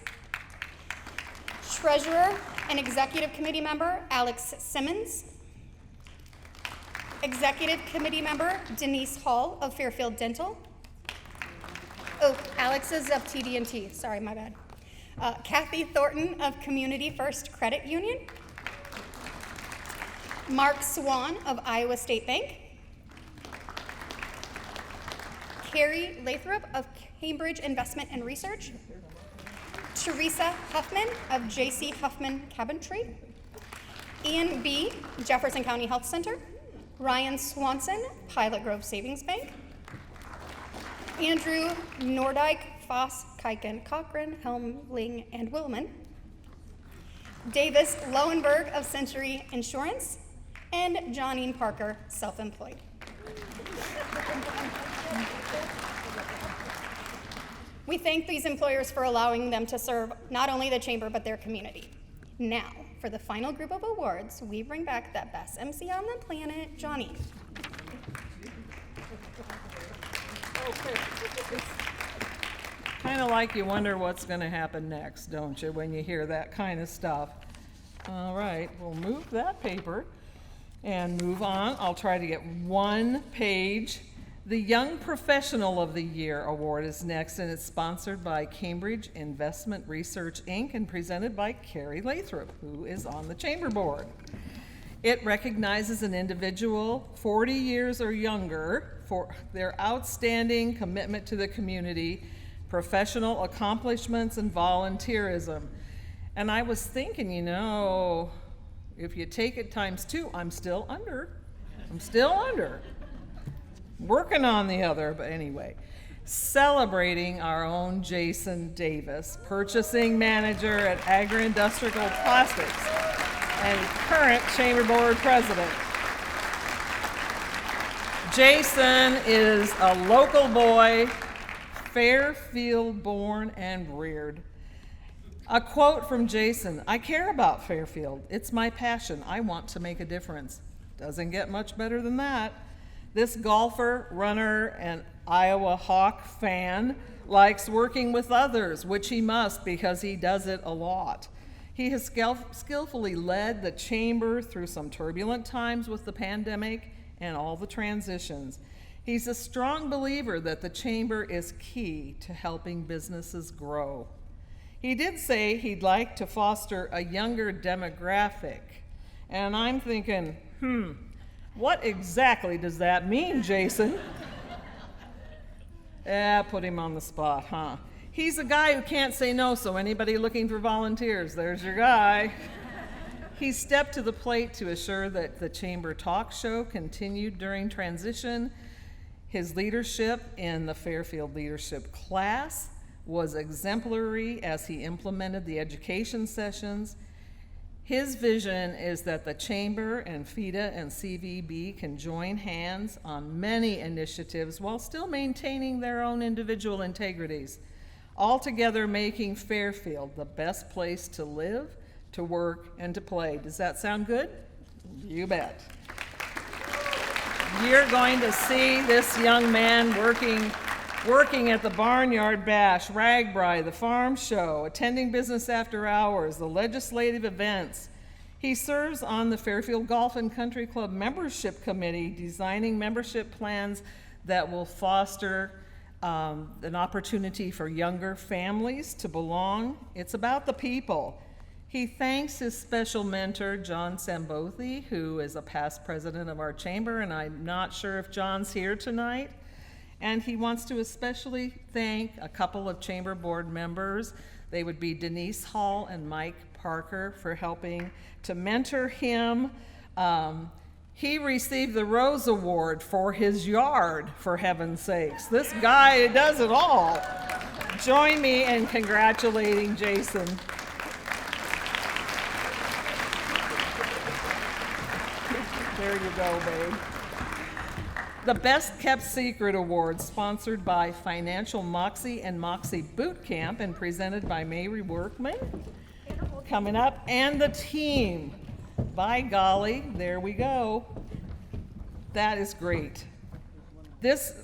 Treasurer and Executive Committee Member Alex Simmons. Executive Committee Member Denise Hall of Fairfield Dental. Oh, Alex is of TD&T, sorry, my bad. Kathy Thornton of Community First Credit Union. Mark Swan of Iowa State Bank. Carrie Lathrop of Cambridge Investment and Research. Teresa Huffman of J.C. Huffman Cabinetry. Ian B., Jefferson County Health Center. Ryan Swanson, Pilot Grove Savings Bank. Andrew Nordyke, Foss, Kiken, Cochran, Helmling, and Willman. Davis Lowenberg of Century Insurance. And Johnine Parker, self-employed. We thank these employers for allowing them to serve not only the chamber, but their community. Now, for the final group of awards, we bring back the best MC on the planet, Johnny. Kind of like you wonder what's going to happen next, don't you, when you hear that kind of stuff? All right, we'll move that paper and move on. I'll try to get one page. The Young Professional of the Year award is next, and it's sponsored by Cambridge Investment Research, Inc., and presented by Carrie Lathrop, who is on the chamber board. It recognizes an individual 40 years or younger for their outstanding commitment to the community, professional accomplishments, and volunteerism. And I was thinking, you know, if you take it times 2, I'm still under. Working on the other, but anyway. Celebrating our own Jason Davis, purchasing manager at Agra Industrial Plastics and current chamber board president. Jason is a local boy, Fairfield born and reared. A quote from Jason: "I care about Fairfield. It's my passion. I want to make a difference." Doesn't get much better than that. This golfer, runner, and Iowa Hawk fan likes working with others, which he must because he does it a lot. He has skillfully led the chamber through some turbulent times with the pandemic and all the transitions. He's a strong believer that the chamber is key to helping businesses grow. He did say he'd like to foster a younger demographic, and I'm thinking, what exactly does that mean, Jason? Put him on the spot, huh? He's a guy who can't say no, so anybody looking for volunteers, there's your guy. He stepped to the plate to assure that the Chamber Talk Show continued during transition. His leadership in the Fairfield Leadership class was exemplary as he implemented the education sessions. His vision is that the Chamber and FIDA and CVB can join hands on many initiatives while still maintaining their own individual integrities, altogether making Fairfield the best place to live, to work, and to play. Does that sound good? You bet. You're going to see this young man working at the Barnyard Bash, Ragbri, the Farm Show, attending business after hours, the legislative events. He serves on the Fairfield Golf and Country Club Membership Committee, designing membership plans that will foster an opportunity for younger families to belong. It's about the people. He thanks his special mentor, John Sambothi, who is a past president of our chamber, and I'm not sure if John's here tonight. And he wants to especially thank a couple of chamber board members. They would be Denise Hall and Mike Parker for helping to mentor him. He received the Rose Award for his yard, for heaven's sakes. This guy does it all. Join me in congratulating Jason. There you go, babe. The Best Kept Secret Award, sponsored by Financial Moxie and Moxie Boot Camp and presented by Mary Workman, coming up, and the team. By golly, there we go. That is great. This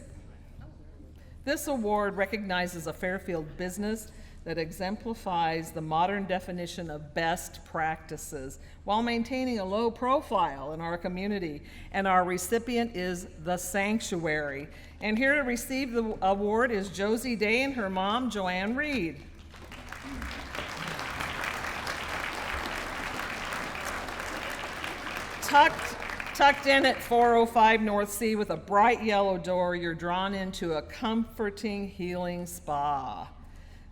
award recognizes a Fairfield business that exemplifies the modern definition of best practices while maintaining a low profile in our community. And our recipient is The Sanctuary. And here to receive the award is Josie Day and her mom, Joanne Reed. Tucked in at 405 North C with a bright yellow door, you're drawn into a comforting, healing spa.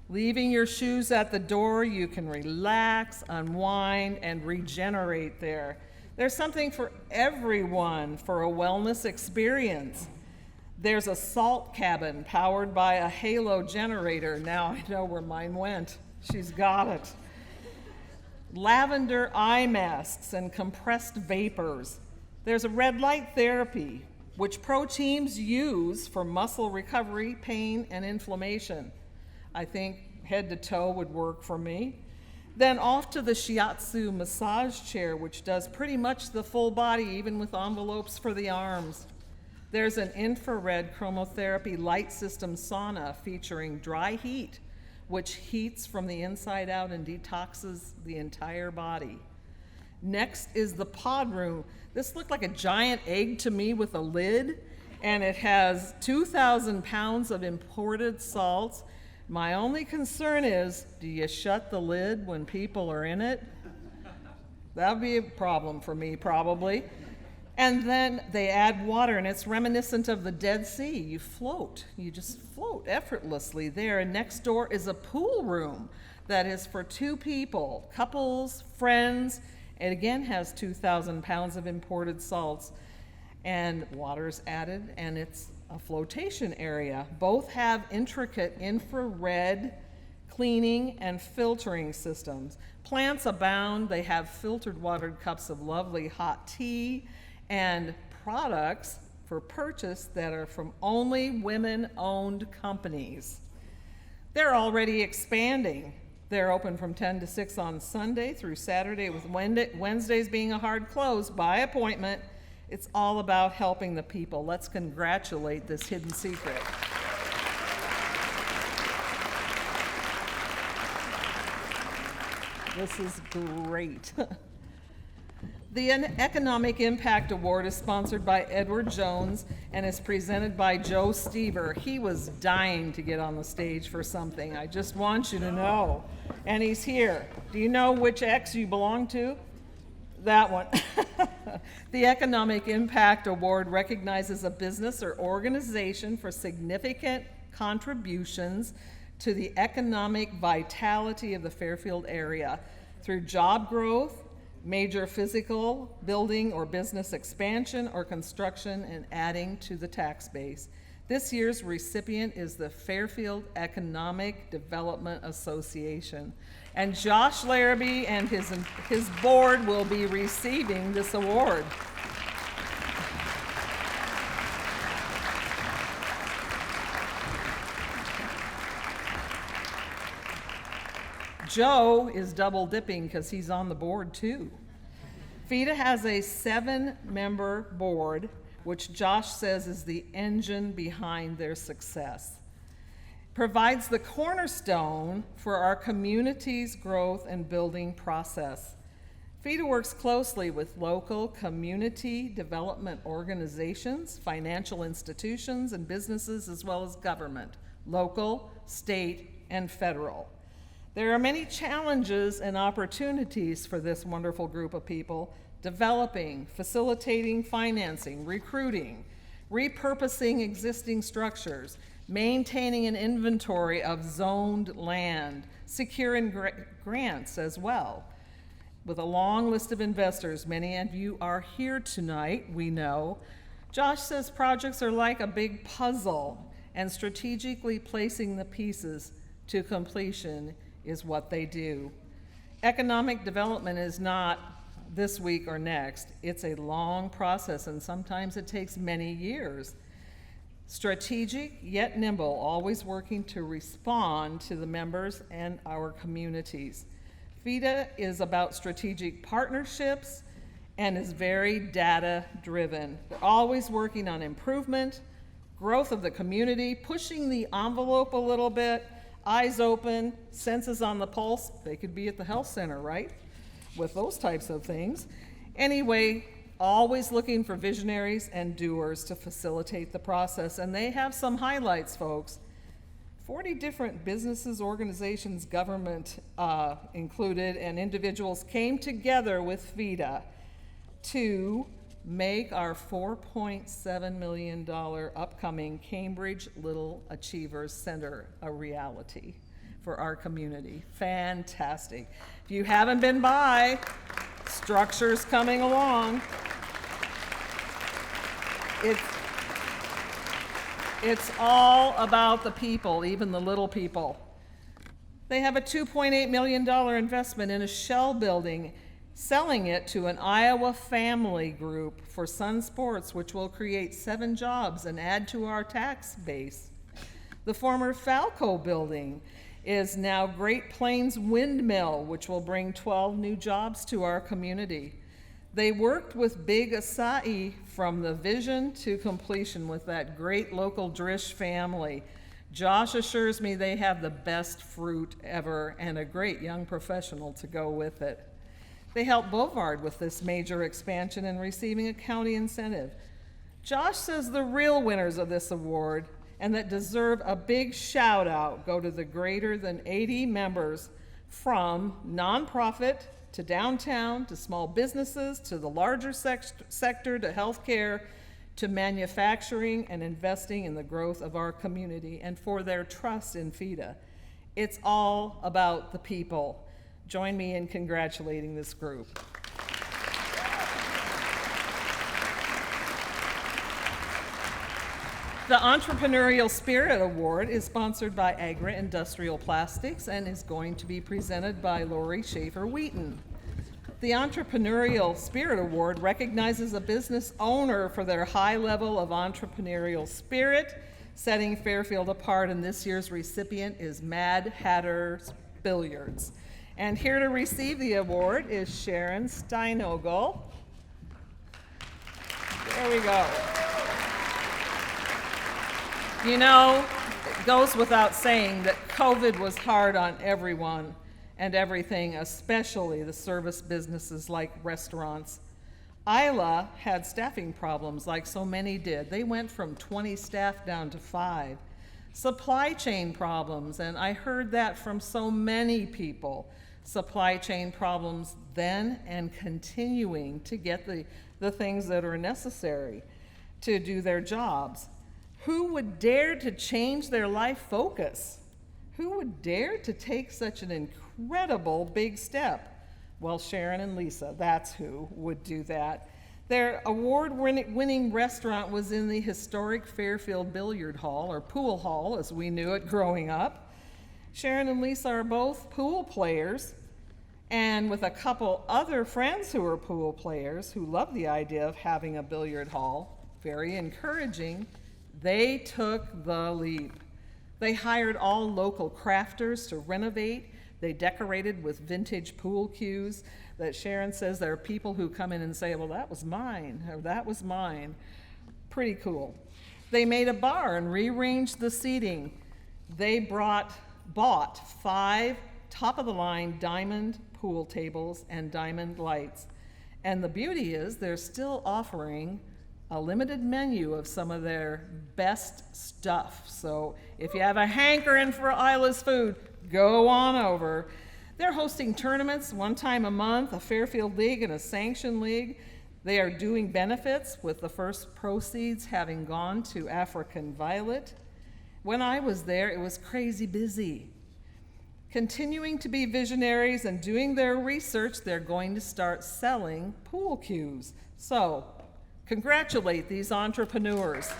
Leaving your shoes at the door, you can relax, unwind, and regenerate there. There's something for everyone for a wellness experience. There's a salt cabin powered by a halo generator. Now I know where mine went. She's got it. Lavender eye masks and compressed vapors. There's a red light therapy, which pro teams use for muscle recovery, pain, and inflammation. I think head to toe would work for me. Then off to the shiatsu massage chair, which does pretty much the full body, even with envelopes for the arms. There's an infrared chromotherapy light system sauna featuring dry heat, which heats from the inside out and detoxes the entire body. Next is the pod room. This looked like a giant egg to me with a lid, and it has 2,000 pounds of imported salts. My only concern is, do you shut the lid when people are in it? That'd be a problem for me, probably. And then they add water, and it's reminiscent of the Dead Sea. You float. You just float effortlessly there. And next door is a pool room that is for two people, couples, friends. It again has 2,000 pounds of imported salts, and water's added, and it's a flotation area. Both have intricate infrared cleaning and filtering systems. Plants abound. They have filtered watered cups of lovely hot tea and products for purchase that are from only women-owned companies. They're already expanding. They're open from 10 to 6 on Sunday through Saturday, with Wednesdays being a hard close by appointment. It's all about helping the people. Let's congratulate this hidden secret. This is great. The Economic Impact Award is sponsored by Edward Jones and is presented by Joe Stever. He was dying to get on the stage for something. I just want you to know. And he's here. Do you know which X you belong to? That one. The Economic Impact Award recognizes a business or organization for significant contributions to the economic vitality of the Fairfield area through job growth, major physical, building, or business expansion or construction, and adding to the tax base. This year's recipient is the Fairfield Economic Development Association. And Josh Larrabee and his board will be receiving this award. Joe is double dipping because he's on the board too. FIDA has a 7-member board, which Josh says is the engine behind their success. Provides the cornerstone for our community's growth and building process. FIDA works closely with local community development organizations, financial institutions, and businesses, as well as government, local, state, and federal. There are many challenges and opportunities for this wonderful group of people: developing, facilitating financing, recruiting, repurposing existing structures, maintaining an inventory of zoned land, securing grants as well. With a long list of investors, many of you are here tonight, we know. Josh says projects are like a big puzzle, and strategically placing the pieces to completion is what they do. Economic development is not this week or next. It's a long process, and sometimes it takes many years. Strategic yet nimble, always working to respond to the members and our communities. FIDA is about strategic partnerships and is very data-driven. They're always working on improvement, growth of the community, pushing the envelope a little bit, eyes open, senses on the pulse. They could be at the health center, right? With those types of things. Anyway, always looking for visionaries and doers to facilitate the process. And they have some highlights, folks. 40 different businesses, organizations, government included, and individuals came together with FIDA to make our $4.7 million upcoming Cambridge Little Achievers Center a reality for our community. Fantastic. If you haven't been by, structure's coming along. It's all about the people, even the little people. They have a $2.8 million investment in a shell building, selling it to an Iowa family group for Sun Sports, which will create 7 jobs and add to our tax base. The former Falco building is now Great Plains Windmill, which will bring 12 new jobs to our community. They worked with Big Acai from the vision to completion with that great local Drish family. Josh assures me they have the best fruit ever and a great young professional to go with it. They helped Beauvoir with this major expansion and receiving a county incentive. Josh says the real winners of this award and that deserve a big shout out go to the greater than 80 members from nonprofit to downtown to small businesses to the larger sector to healthcare to manufacturing and investing in the growth of our community and for their trust in FIDA. It's all about the people. Join me in congratulating this group. The Entrepreneurial Spirit Award is sponsored by Agra Industrial Plastics and is going to be presented by Laurie, Shafer, Wheaton. The Entrepreneurial Spirit Award recognizes a business owner for their high level of entrepreneurial spirit, setting Fairfield apart, and this year's recipient is Mad Hatter's Billiards. And here to receive the award is Sharon Steinogle. There we go. You know, it goes without saying that COVID was hard on everyone, and everything, especially the service businesses like restaurants. Isla had staffing problems like so many did. They went from 20 staff down to 5. Supply chain problems, and I heard that from so many people. Supply chain problems then and continuing to get the things that are necessary to do their jobs. Who would dare to change their life focus? Who would dare to take such an incredible big step? Well, Sharon and Lisa, that's who would do that. Their award-winning restaurant was in the historic Fairfield Billiard Hall, or Pool Hall as we knew it growing up. Sharon and Lisa are both pool players, and with a couple other friends who are pool players who love the idea of having a billiard hall, very encouraging, they took the leap. They hired all local crafters to renovate. They decorated with vintage pool cues that Sharon says there are people who come in and say, well, that was mine, or that was mine. Pretty cool. They made a bar and rearranged the seating. They bought 5 top-of-the-line diamond pool tables and diamond lights. And the beauty is they're still offering a limited menu of some of their best stuff. So if you have a hankering for Isla's food, go on over. They're hosting tournaments 1 time a month, a Fairfield League and a Sanction League. They are doing benefits with the first proceeds having gone to African Violet. When I was there, it was crazy busy. Continuing to be visionaries and doing their research, they're going to start selling pool cues. So, congratulate these entrepreneurs.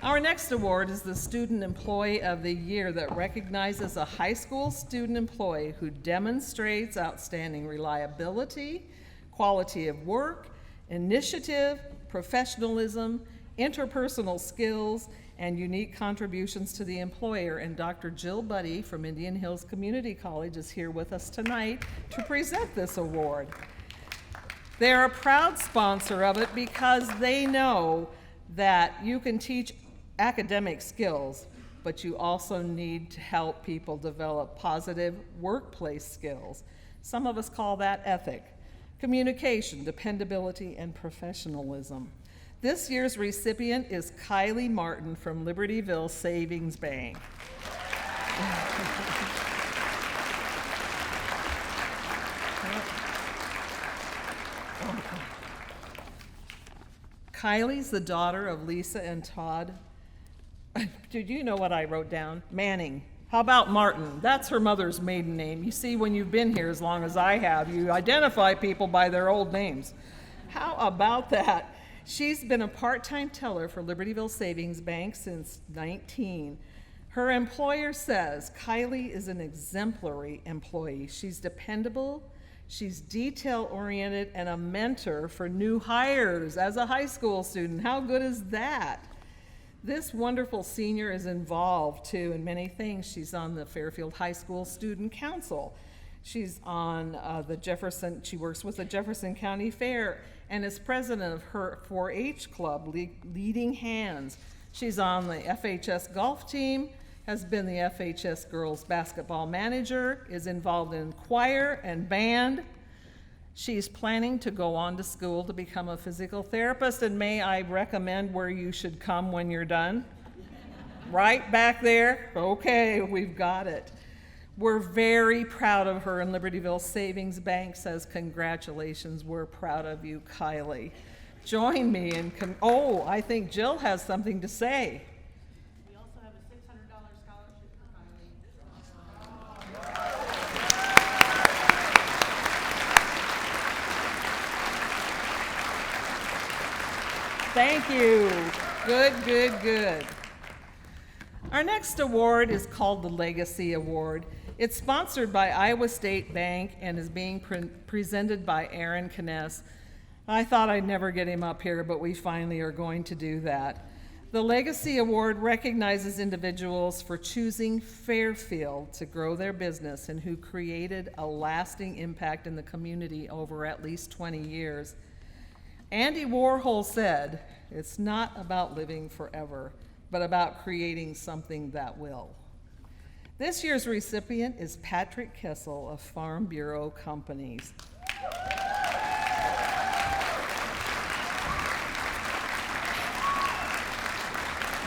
Our next award is the Student Employee of the Year that recognizes a high school student employee who demonstrates outstanding reliability, quality of work, initiative, professionalism, interpersonal skills, and unique contributions to the employer. And Dr. Jill Buddy from Indian Hills Community College is here with us tonight to present this award. They're a proud sponsor of it because they know that you can teach academic skills, but you also need to help people develop positive workplace skills. Some of us call that ethic, communication, dependability, and professionalism. This year's recipient is Kylie Martin from Libertyville Savings Bank. Kylie's the daughter of Lisa and Todd. Did you know what I wrote down? Manning. How about Martin? That's her mother's maiden name. You see, when you've been here as long as I have, you identify people by their old names. How about that? She's been a part-time teller for Libertyville Savings Bank since 19. Her employer says Kylie is an exemplary employee. She's dependable, she's detail-oriented, and a mentor for new hires as a high school student. How good is that? This wonderful senior is involved, too, in many things. She's on the Fairfield High School Student Council. She's on she works with the Jefferson County Fair and is president of her 4-H club, Leading Hands. She's on the FHS golf team, has been the FHS girls basketball manager, is involved in choir and band. She's planning to go on to school to become a physical therapist, and may I recommend where you should come when you're done? Right back there? Okay, we've got it. We're very proud of her, and Libertyville Savings Bank says congratulations. We're proud of you, Kylie. Join me in, I think Jill has something to say. We also have a $600 scholarship for Kylie. Thank you. Good, good, good. Our next award is called the Legacy Award. It's sponsored by Iowa State Bank and is being presented by Aaron Kness. I thought I'd never get him up here, but we finally are going to do that. The Legacy Award recognizes individuals for choosing Fairfield to grow their business and who created a lasting impact in the community over at least 20 years. Andy Warhol said, "It's not about living forever, but about creating something that will." This year's recipient is Patrick Kessel of Farm Bureau Companies.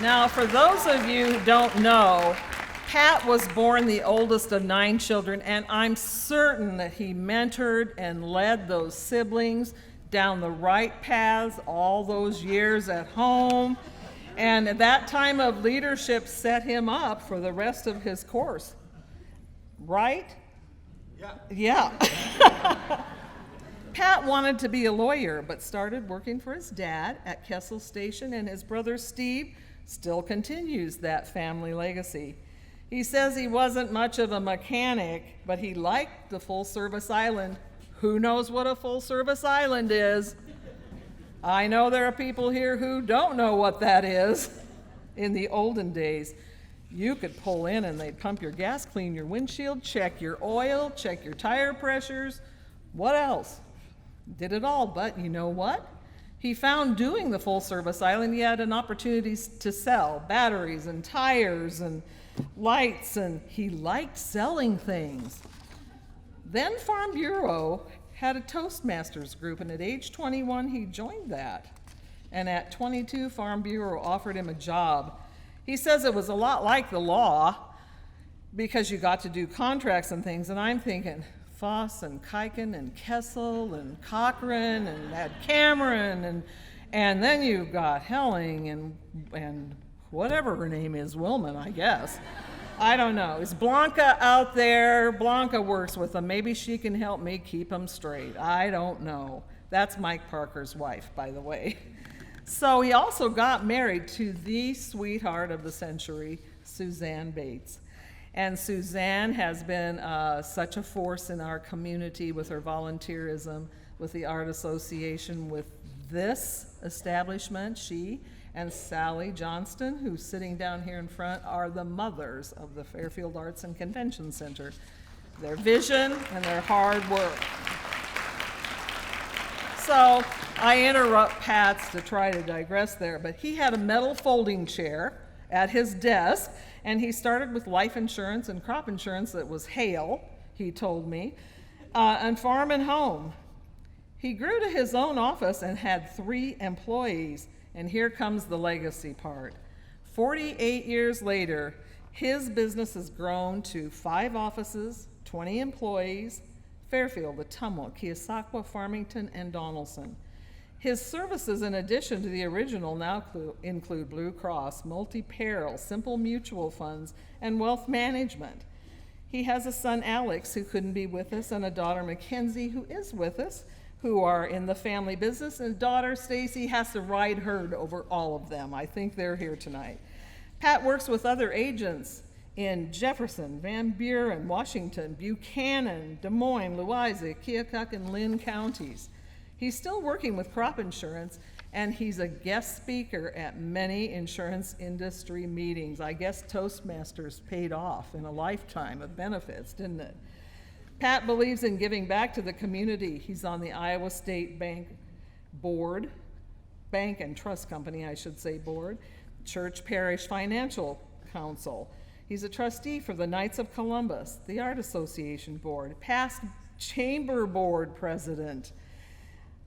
Now, for those of you who don't know, Pat was born the oldest of 9 children, and I'm certain that he mentored and led those siblings down the right paths all those years at home. And that time of leadership set him up for the rest of his course. Right? Yeah. Pat wanted to be a lawyer, but started working for his dad at Kessel Station, and his brother Steve still continues that family legacy. He says he wasn't much of a mechanic, but he liked the full-service island. Who knows what a full-service island is? I know there are people here who don't know what that is. In the olden days, you could pull in and they'd pump your gas, clean your windshield, check your oil, check your tire pressures. What else? Did it all, but you know what? He found doing the full-service island, he had an opportunity to sell batteries and tires and lights, and he liked selling things. Then Farm Bureau had a Toastmasters group, and at age 21, he joined that. And at 22, Farm Bureau offered him a job. He says it was a lot like the law because you got to do contracts and things, and I'm thinking, Foss and Kiken and Kessel and Cochran and Ed Cameron, and then you've got Helling and whatever her name is, Willman, I guess. I don't know. Is Blanca out there? Blanca works with them. Maybe she can help me keep them straight. I don't know. That's Mike Parker's wife, by the way. So he also got married to the sweetheart of the century, Suzanne Bates. And Suzanne has been such a force in our community with her volunteerism, with the Art Association, with this establishment. She and Sally Johnston, who's sitting down here in front, are the mothers of the Fairfield Arts and Convention Center. Their vision and their hard work. So I interrupt Pat's to try to digress there, but he had a metal folding chair at his desk, and he started with life insurance and crop insurance that was hail, he told me, and farm and home. He grew to his own office and had 3 employees. And here comes the legacy part. 48 years later, his business has grown to 5 offices, 20 employees, Fairfield, Ottumwa, Keosauqua, Farmington, and Donaldson. His services, in addition to the original, now include Blue Cross, multi-peril, simple mutual funds, and wealth management. He has a son, Alex, who couldn't be with us, and a daughter, Mackenzie, who is with us, who are in the family business, and daughter Stacy has to ride herd over all of them. I think they're here tonight. Pat works with other agents in Jefferson, Van Buren, Washington, Buchanan, Des Moines, Louisa, Keokuk, and Lynn counties. He's still working with crop insurance, and he's a guest speaker at many insurance industry meetings. I guess Toastmasters paid off in a lifetime of benefits, didn't it? Pat believes in giving back to the community. He's on the Iowa State Bank Board, Bank and Trust Company, I should say, board, Church Parish Financial Council. He's a trustee for the Knights of Columbus, the Art Association Board, past Chamber Board President,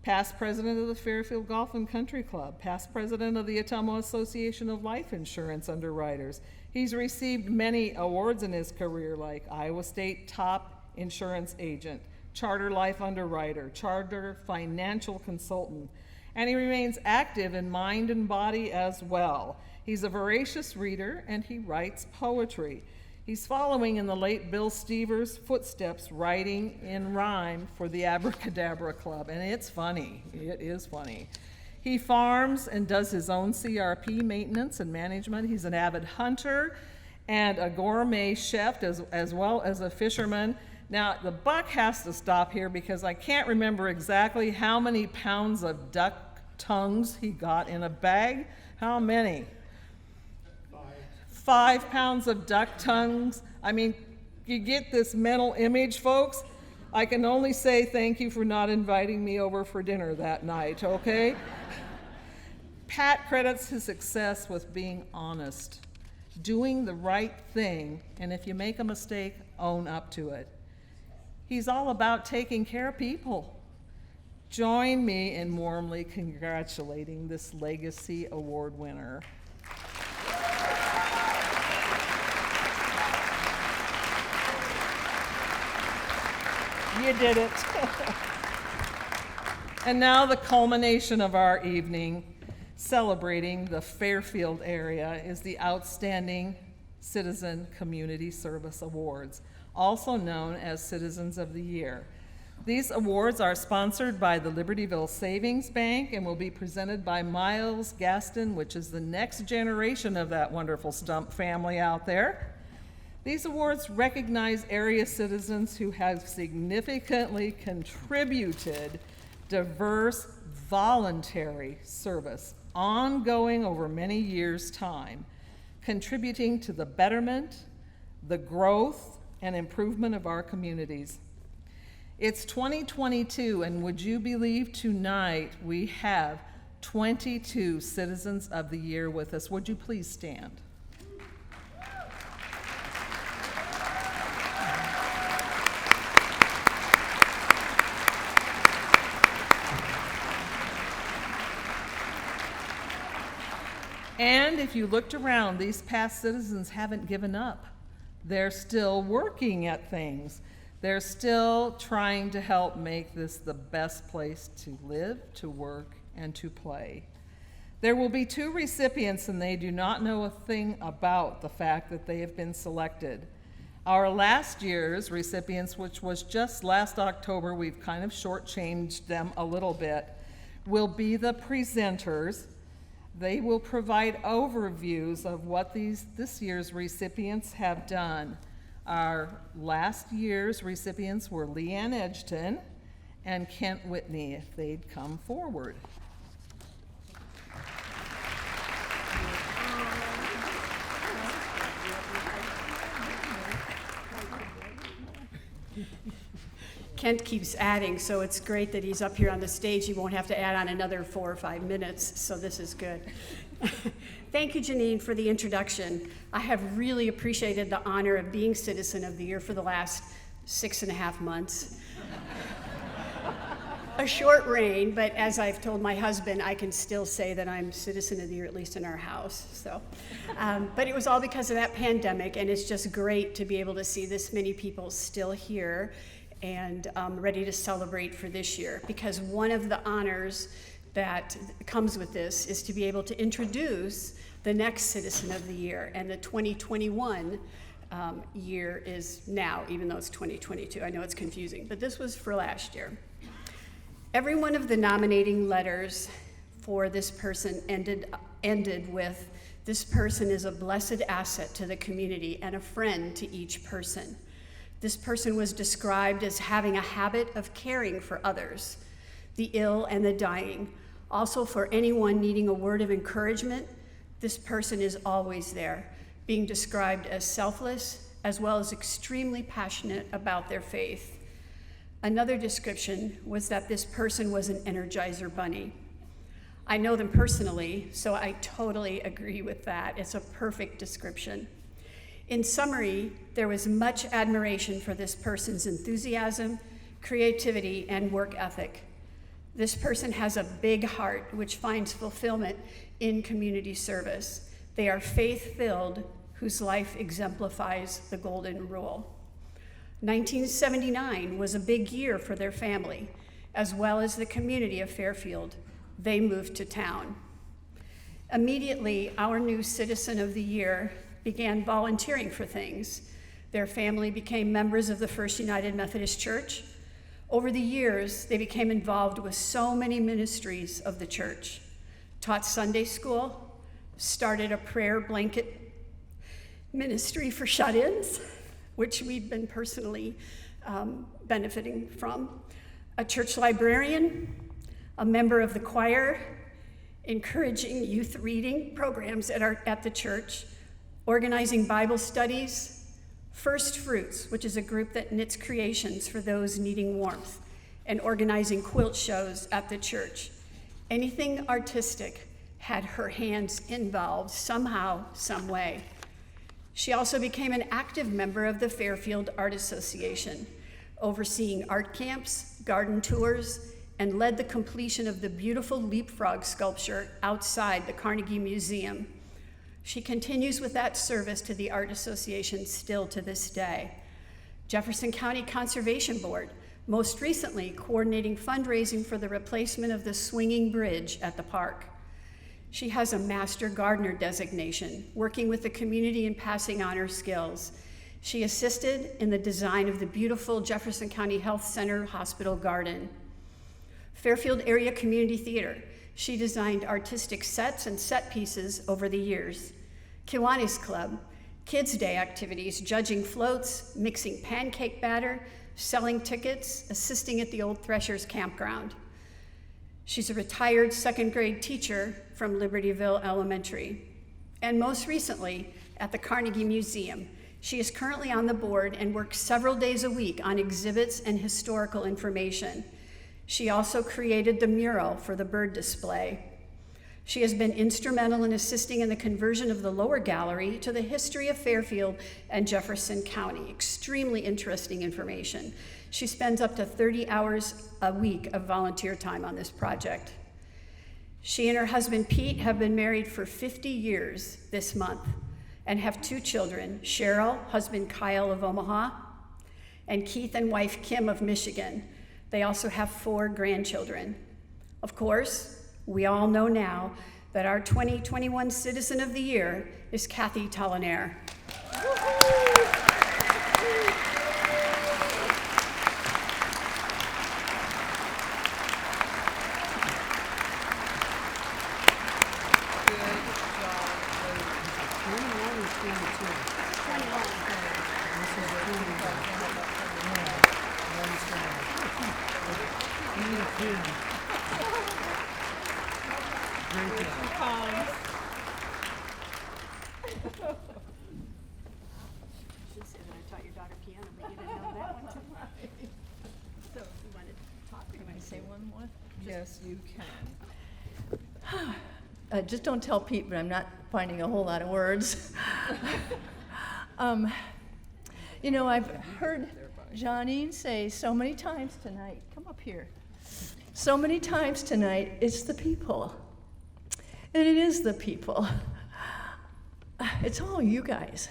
past president of the Fairfield Golf and Country Club, past president of the Ottumwa Association of Life Insurance Underwriters. He's received many awards in his career, like Iowa State Top Insurance Agent, Charter Life Underwriter, Charter Financial Consultant, and he remains active in mind and body as well. He's a voracious reader, and he writes poetry. He's following in the late Bill Stevers' footsteps, writing in rhyme for the Abracadabra Club, and it's funny. It is funny. He farms and does his own CRP maintenance and management. He's an avid hunter and a gourmet chef as well as a fisherman. Now, the buck has to stop here because I can't remember exactly how many pounds of duck tongues he got in a bag. How many? 5 pounds of duck tongues. I mean, you get this mental image, folks. I can only say thank you for not inviting me over for dinner that night, okay? Pat credits his success with being honest, doing the right thing, and if you make a mistake, own up to it. He's all about taking care of people. Join me in warmly congratulating this Legacy Award winner. You did it. And now the culmination of our evening, celebrating the Fairfield area, is the Outstanding Citizen Community Service Awards, also known as Citizens of the Year. These awards are sponsored by the Libertyville Savings Bank and will be presented by Miles Gaston, which is the next generation of that wonderful Stump family out there. These awards recognize area citizens who have significantly contributed diverse, voluntary service, ongoing over many years' time, contributing to the betterment, the growth, and improvement of our communities. It's 2022, and would you believe tonight we have 22 Citizens of the Year with us. Would you please stand? And if you looked around, these past citizens haven't given up. They're still working at things. They're still trying to help make this the best place to live, to work, and to play. There will be 2 recipients, and they do not know a thing about the fact that they have been selected. Our last year's recipients, which was just last October, we've kind of shortchanged them a little bit, will be the presenters. They will provide overviews of what this year's recipients have done. Our last year's recipients were LeAnne Edgeton and Kent Whitney, if they'd come forward. Kent keeps adding, so it's great that he's up here on the stage. He won't have to add on another 4 or 5 minutes, so this is good. Thank you, Janine, for the introduction. I have really appreciated the honor of being Citizen of the Year for the last 6.5 months. A short reign, but as I've told my husband, I can still say that I'm Citizen of the Year, at least in our house. So, but it was all because of that pandemic, and it's just great to be able to see this many people still here and ready to celebrate for this year, because one of the honors that comes with this is to be able to introduce the next Citizen of the Year, and the 2021 year is now, even though it's 2022. I know it's confusing, but this was for last year. Every one of the nominating letters for this person ended with, "This person is a blessed asset to the community and a friend to each person." This person was described as having a habit of caring for others, the ill and the dying. Also, for anyone needing a word of encouragement, this person is always there, being described as selfless as well as extremely passionate about their faith. Another description was that this person was an Energizer bunny. I know them personally, so I totally agree with that. It's a perfect description. In summary, there was much admiration for this person's enthusiasm, creativity, and work ethic. This person has a big heart which finds fulfillment in community service. They are faith-filled, whose life exemplifies the golden rule. 1979 was a big year for their family, as well as the community of Fairfield. They moved to town. Immediately, our new Citizen of the Year began volunteering for things. Their family became members of the First United Methodist Church. Over the years, they became involved with so many ministries of the church, taught Sunday school, started a prayer blanket ministry for shut-ins, which we've been personally benefiting from, a church librarian, a member of the choir, encouraging youth reading programs at the church, organizing Bible studies, First Fruits, which is a group that knits creations for those needing warmth, and organizing quilt shows at the church. Anything artistic had her hands involved somehow, some way. She also became an active member of the Fairfield Art Association, overseeing art camps, garden tours, and led the completion of the beautiful leapfrog sculpture outside the Carnegie Museum. She continues with that service to the Art Association still to this day. Jefferson County Conservation Board, most recently coordinating fundraising for the replacement of the swinging bridge at the park. She has a Master Gardener designation, working with the community and passing on her skills. She assisted in the design of the beautiful Jefferson County Health Center Hospital Garden. Fairfield Area Community Theater. She designed artistic sets and set pieces over the years. Kiwanis Club, Kids Day activities, judging floats, mixing pancake batter, selling tickets, assisting at the Old Threshers Campground. She's a retired second grade teacher from Libertyville Elementary. And most recently, at the Carnegie Museum, she is currently on the board and works several days a week on exhibits and historical information. She also created the mural for the bird display. She has been instrumental in assisting in the conversion of the lower gallery to the history of Fairfield and Jefferson County. Extremely interesting information. She spends up to 30 hours a week of volunteer time on this project. She and her husband Pete have been married for 50 years this month and have 2 children, Cheryl, husband Kyle of Omaha, and Keith and wife Kim of Michigan. They also have 4 grandchildren. Of course, we all know now that our 2021 Citizen of the Year is Kylie Tollenaere. Yes, you can. Just don't tell Pete, but I'm not finding a whole lot of words. You know, I've heard Johnny say so many times tonight, come up here, so many times tonight, it's the people. And it is the people. It's all you guys.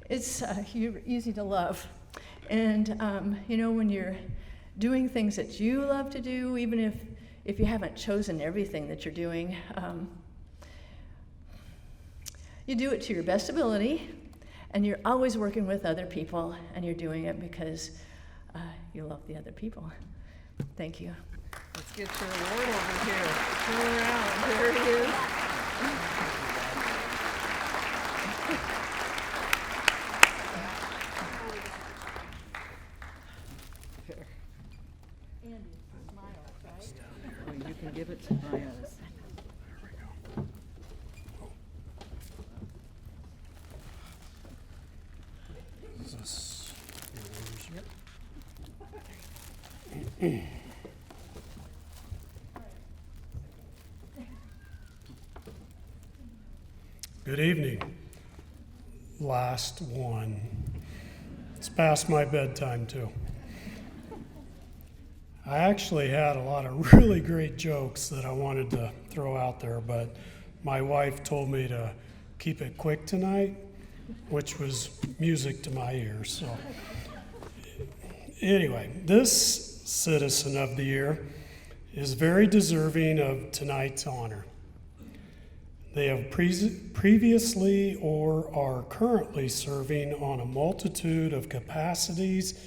It's you're easy to love. And, you know, when you're doing things that you love to do, even if you haven't chosen everything that you're doing, you do it to your best ability, and you're always working with other people, and you're doing it because you love the other people. Thank you. Let's get your award over here. Turn around. There it is. Here. Andy, smile, right? Oh, you can give it to Maya. Good evening. Last one. It's past my bedtime, too. I actually had a lot of really great jokes that I wanted to throw out there, but my wife told me to keep it quick tonight, which was music to my ears. So, anyway, this Citizen of the Year is very deserving of tonight's honor. They have previously or are currently serving on a multitude of capacities,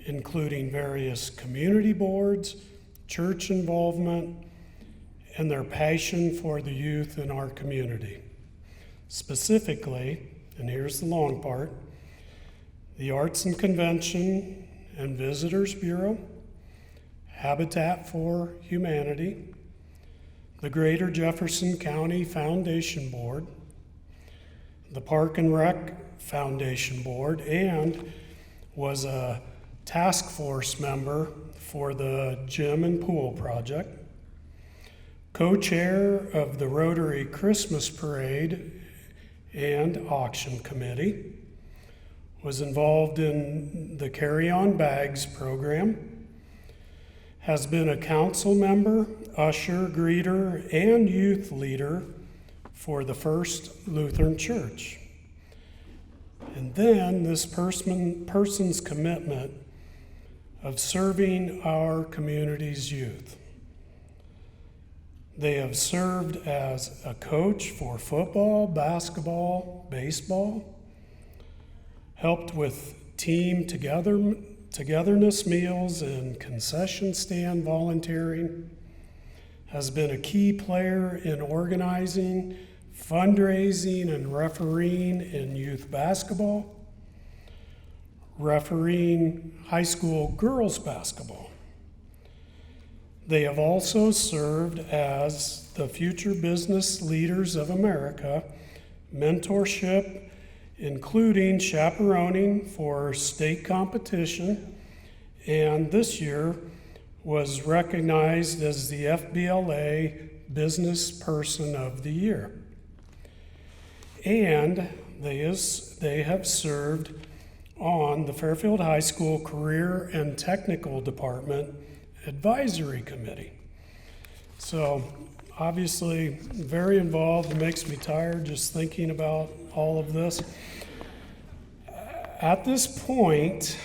including various community boards, church involvement, and their passion for the youth in our community. Specifically, and here's the long part, the Arts and Convention and Visitors Bureau, Habitat for Humanity, the Greater Jefferson County Foundation Board, the Park and Rec Foundation Board and was a task force member for the gym and pool project, co-chair of the Rotary Christmas Parade and Auction Committee, was involved in the Carry On Bags program, has been a council member, usher, greeter, and youth leader for the First Lutheran Church. And then this person's commitment of serving our community's youth. They have served as a coach for football, basketball, baseball, helped with team togetherness meals and concession stand volunteering, has been a key player in organizing, fundraising, and refereeing in youth basketball, refereeing high school girls basketball. They have also served as the Future Business Leaders of America mentorship, including chaperoning for state competition, and this year was recognized as the FBLA Business Person of the Year. And they have served on the Fairfield High School Career and Technical Department Advisory Committee. So obviously very involved. It makes me tired just thinking about all of this. At this point,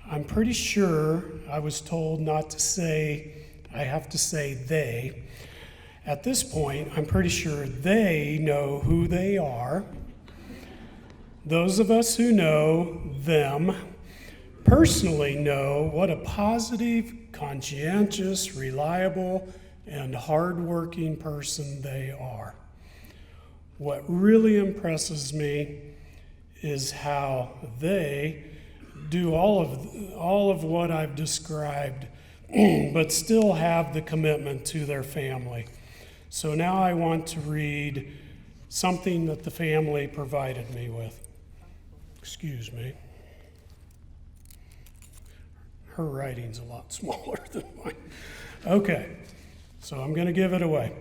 I'm pretty sure I was told not to say, I have to say they. At this point, I'm pretty sure they know who they are. Those of us who know them personally know what a positive, conscientious, reliable, and hardworking person they are. What really impresses me is how they do all of what I've described, but still have the commitment to their family. So now I want to read something that the family provided me with. Excuse me. Her writing's a lot smaller than mine. Okay, so I'm going to give it away.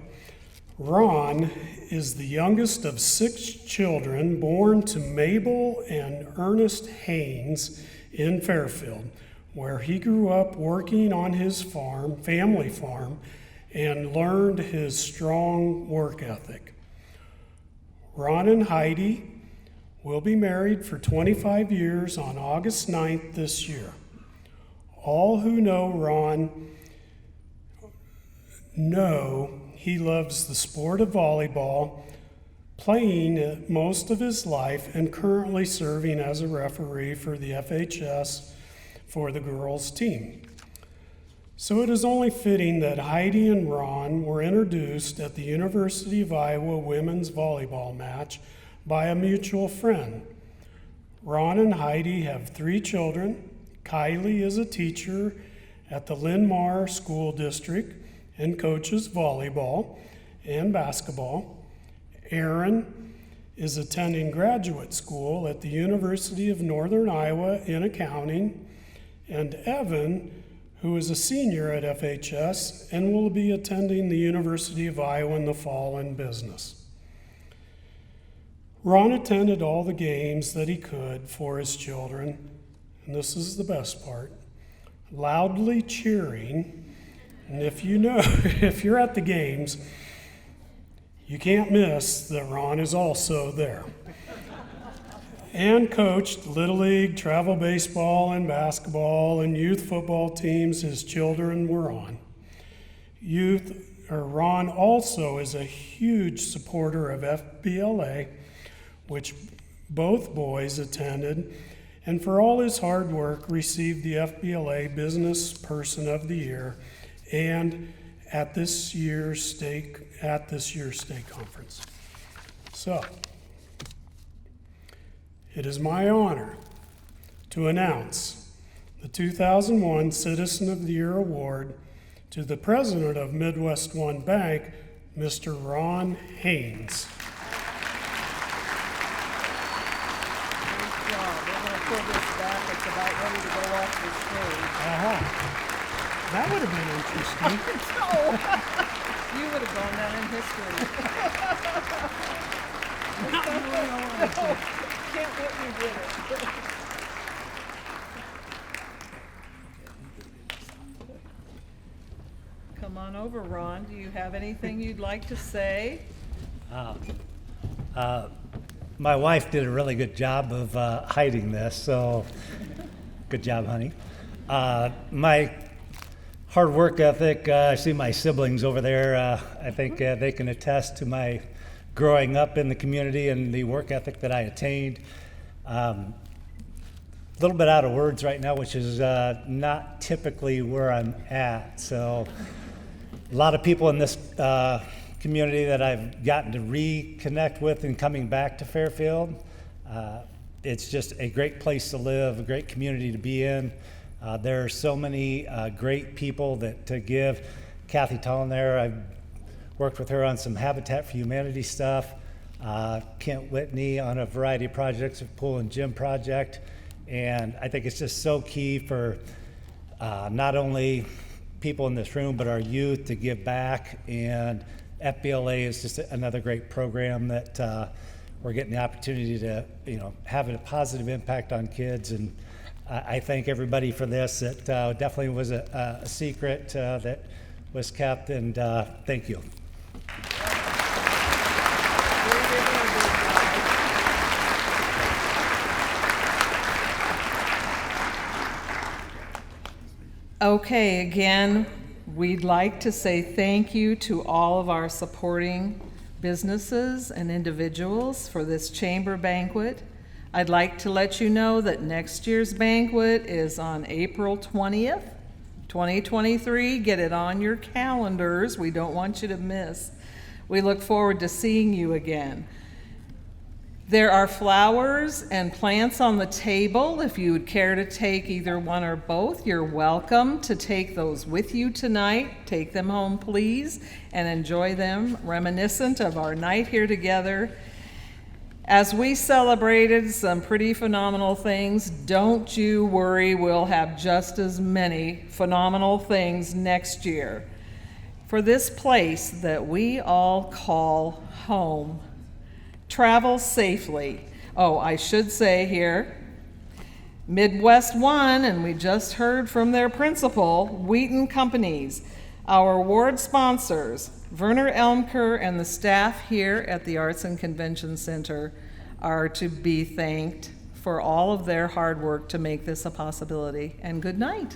Ron is the youngest of 6 children born to Mabel and Ernest Haines in Fairfield, where he grew up working on his farm, family farm, and learned his strong work ethic. Ron and Heidi will be married for 25 years on August 9th this year. All who know Ron know he loves the sport of volleyball, playing it most of his life, and currently serving as a referee for the FHS for the girls' team. So it is only fitting that Heidi and Ron were introduced at the University of Iowa women's volleyball match by a mutual friend. Ron and Heidi have 3 children. Kylie is a teacher at the Linn-Mar School District and coaches volleyball and basketball. Aaron is attending graduate school at the University of Northern Iowa in accounting, and Evan, who is a senior at FHS and will be attending the University of Iowa in the fall in business. Ron attended all the games that he could for his children, and this is the best part, loudly cheering. And if you're at the games, you can't miss that Ron is also there. And coached Little League, travel baseball, and basketball, and youth football teams his children were on. Ron also is a huge supporter of FBLA, which both boys attended, and for all his hard work received the FBLA Business Person of the Year and at this year's state conference. So, it is my honor to announce the 2001 Citizen of the Year Award to the president of Midwest One Bank, Mr. Ron Haines. for this back. It's about ready to go off the stage. That would have been interesting. No, you would have gone down in history. Can't let me get it. Come on over, Ron. Do you have anything you'd like to say? My wife did a really good job of hiding this, so good job, honey. My hard work ethic, I see my siblings over there. I think they can attest to my growing up in the community and the work ethic that I attained. A little bit out of words right now, which is not typically where I'm at. So a lot of people in this community that I've gotten to reconnect with and coming back to Fairfield. It's just a great place to live, a great community to be in. There are so many great people that to give. Kathy Tollenaere, I've worked with her on some Habitat for Humanity stuff. Kent Whitney on a variety of projects, a pool and gym project. And I think it's just so key for not only people in this room, but our youth to give back. And FBLA is just another great program that we're getting the opportunity to, have a positive impact on kids. And I thank everybody for this. It definitely was a secret that was kept, and thank you. Okay, again, we'd like to say thank you to all of our supporting businesses and individuals for this chamber banquet. I'd like to let you know that next year's banquet is on April 20th, 2023. Get it on your calendars. We don't want you to miss. We look forward to seeing you again. There are flowers and plants on the table. If you would care to take either one or both, you're welcome to take those with you tonight. Take them home, please, and enjoy them, reminiscent of our night here together. As we celebrated some pretty phenomenal things, don't you worry, we'll have just as many phenomenal things next year. For this place that we all call home, travel safely. Oh, I should say here, Midwest One, and we just heard from their principal, Wheaton Companies, our award sponsors, Werner Elmker and the staff here at the Arts and Convention Center are to be thanked for all of their hard work to make this a possibility. And good night.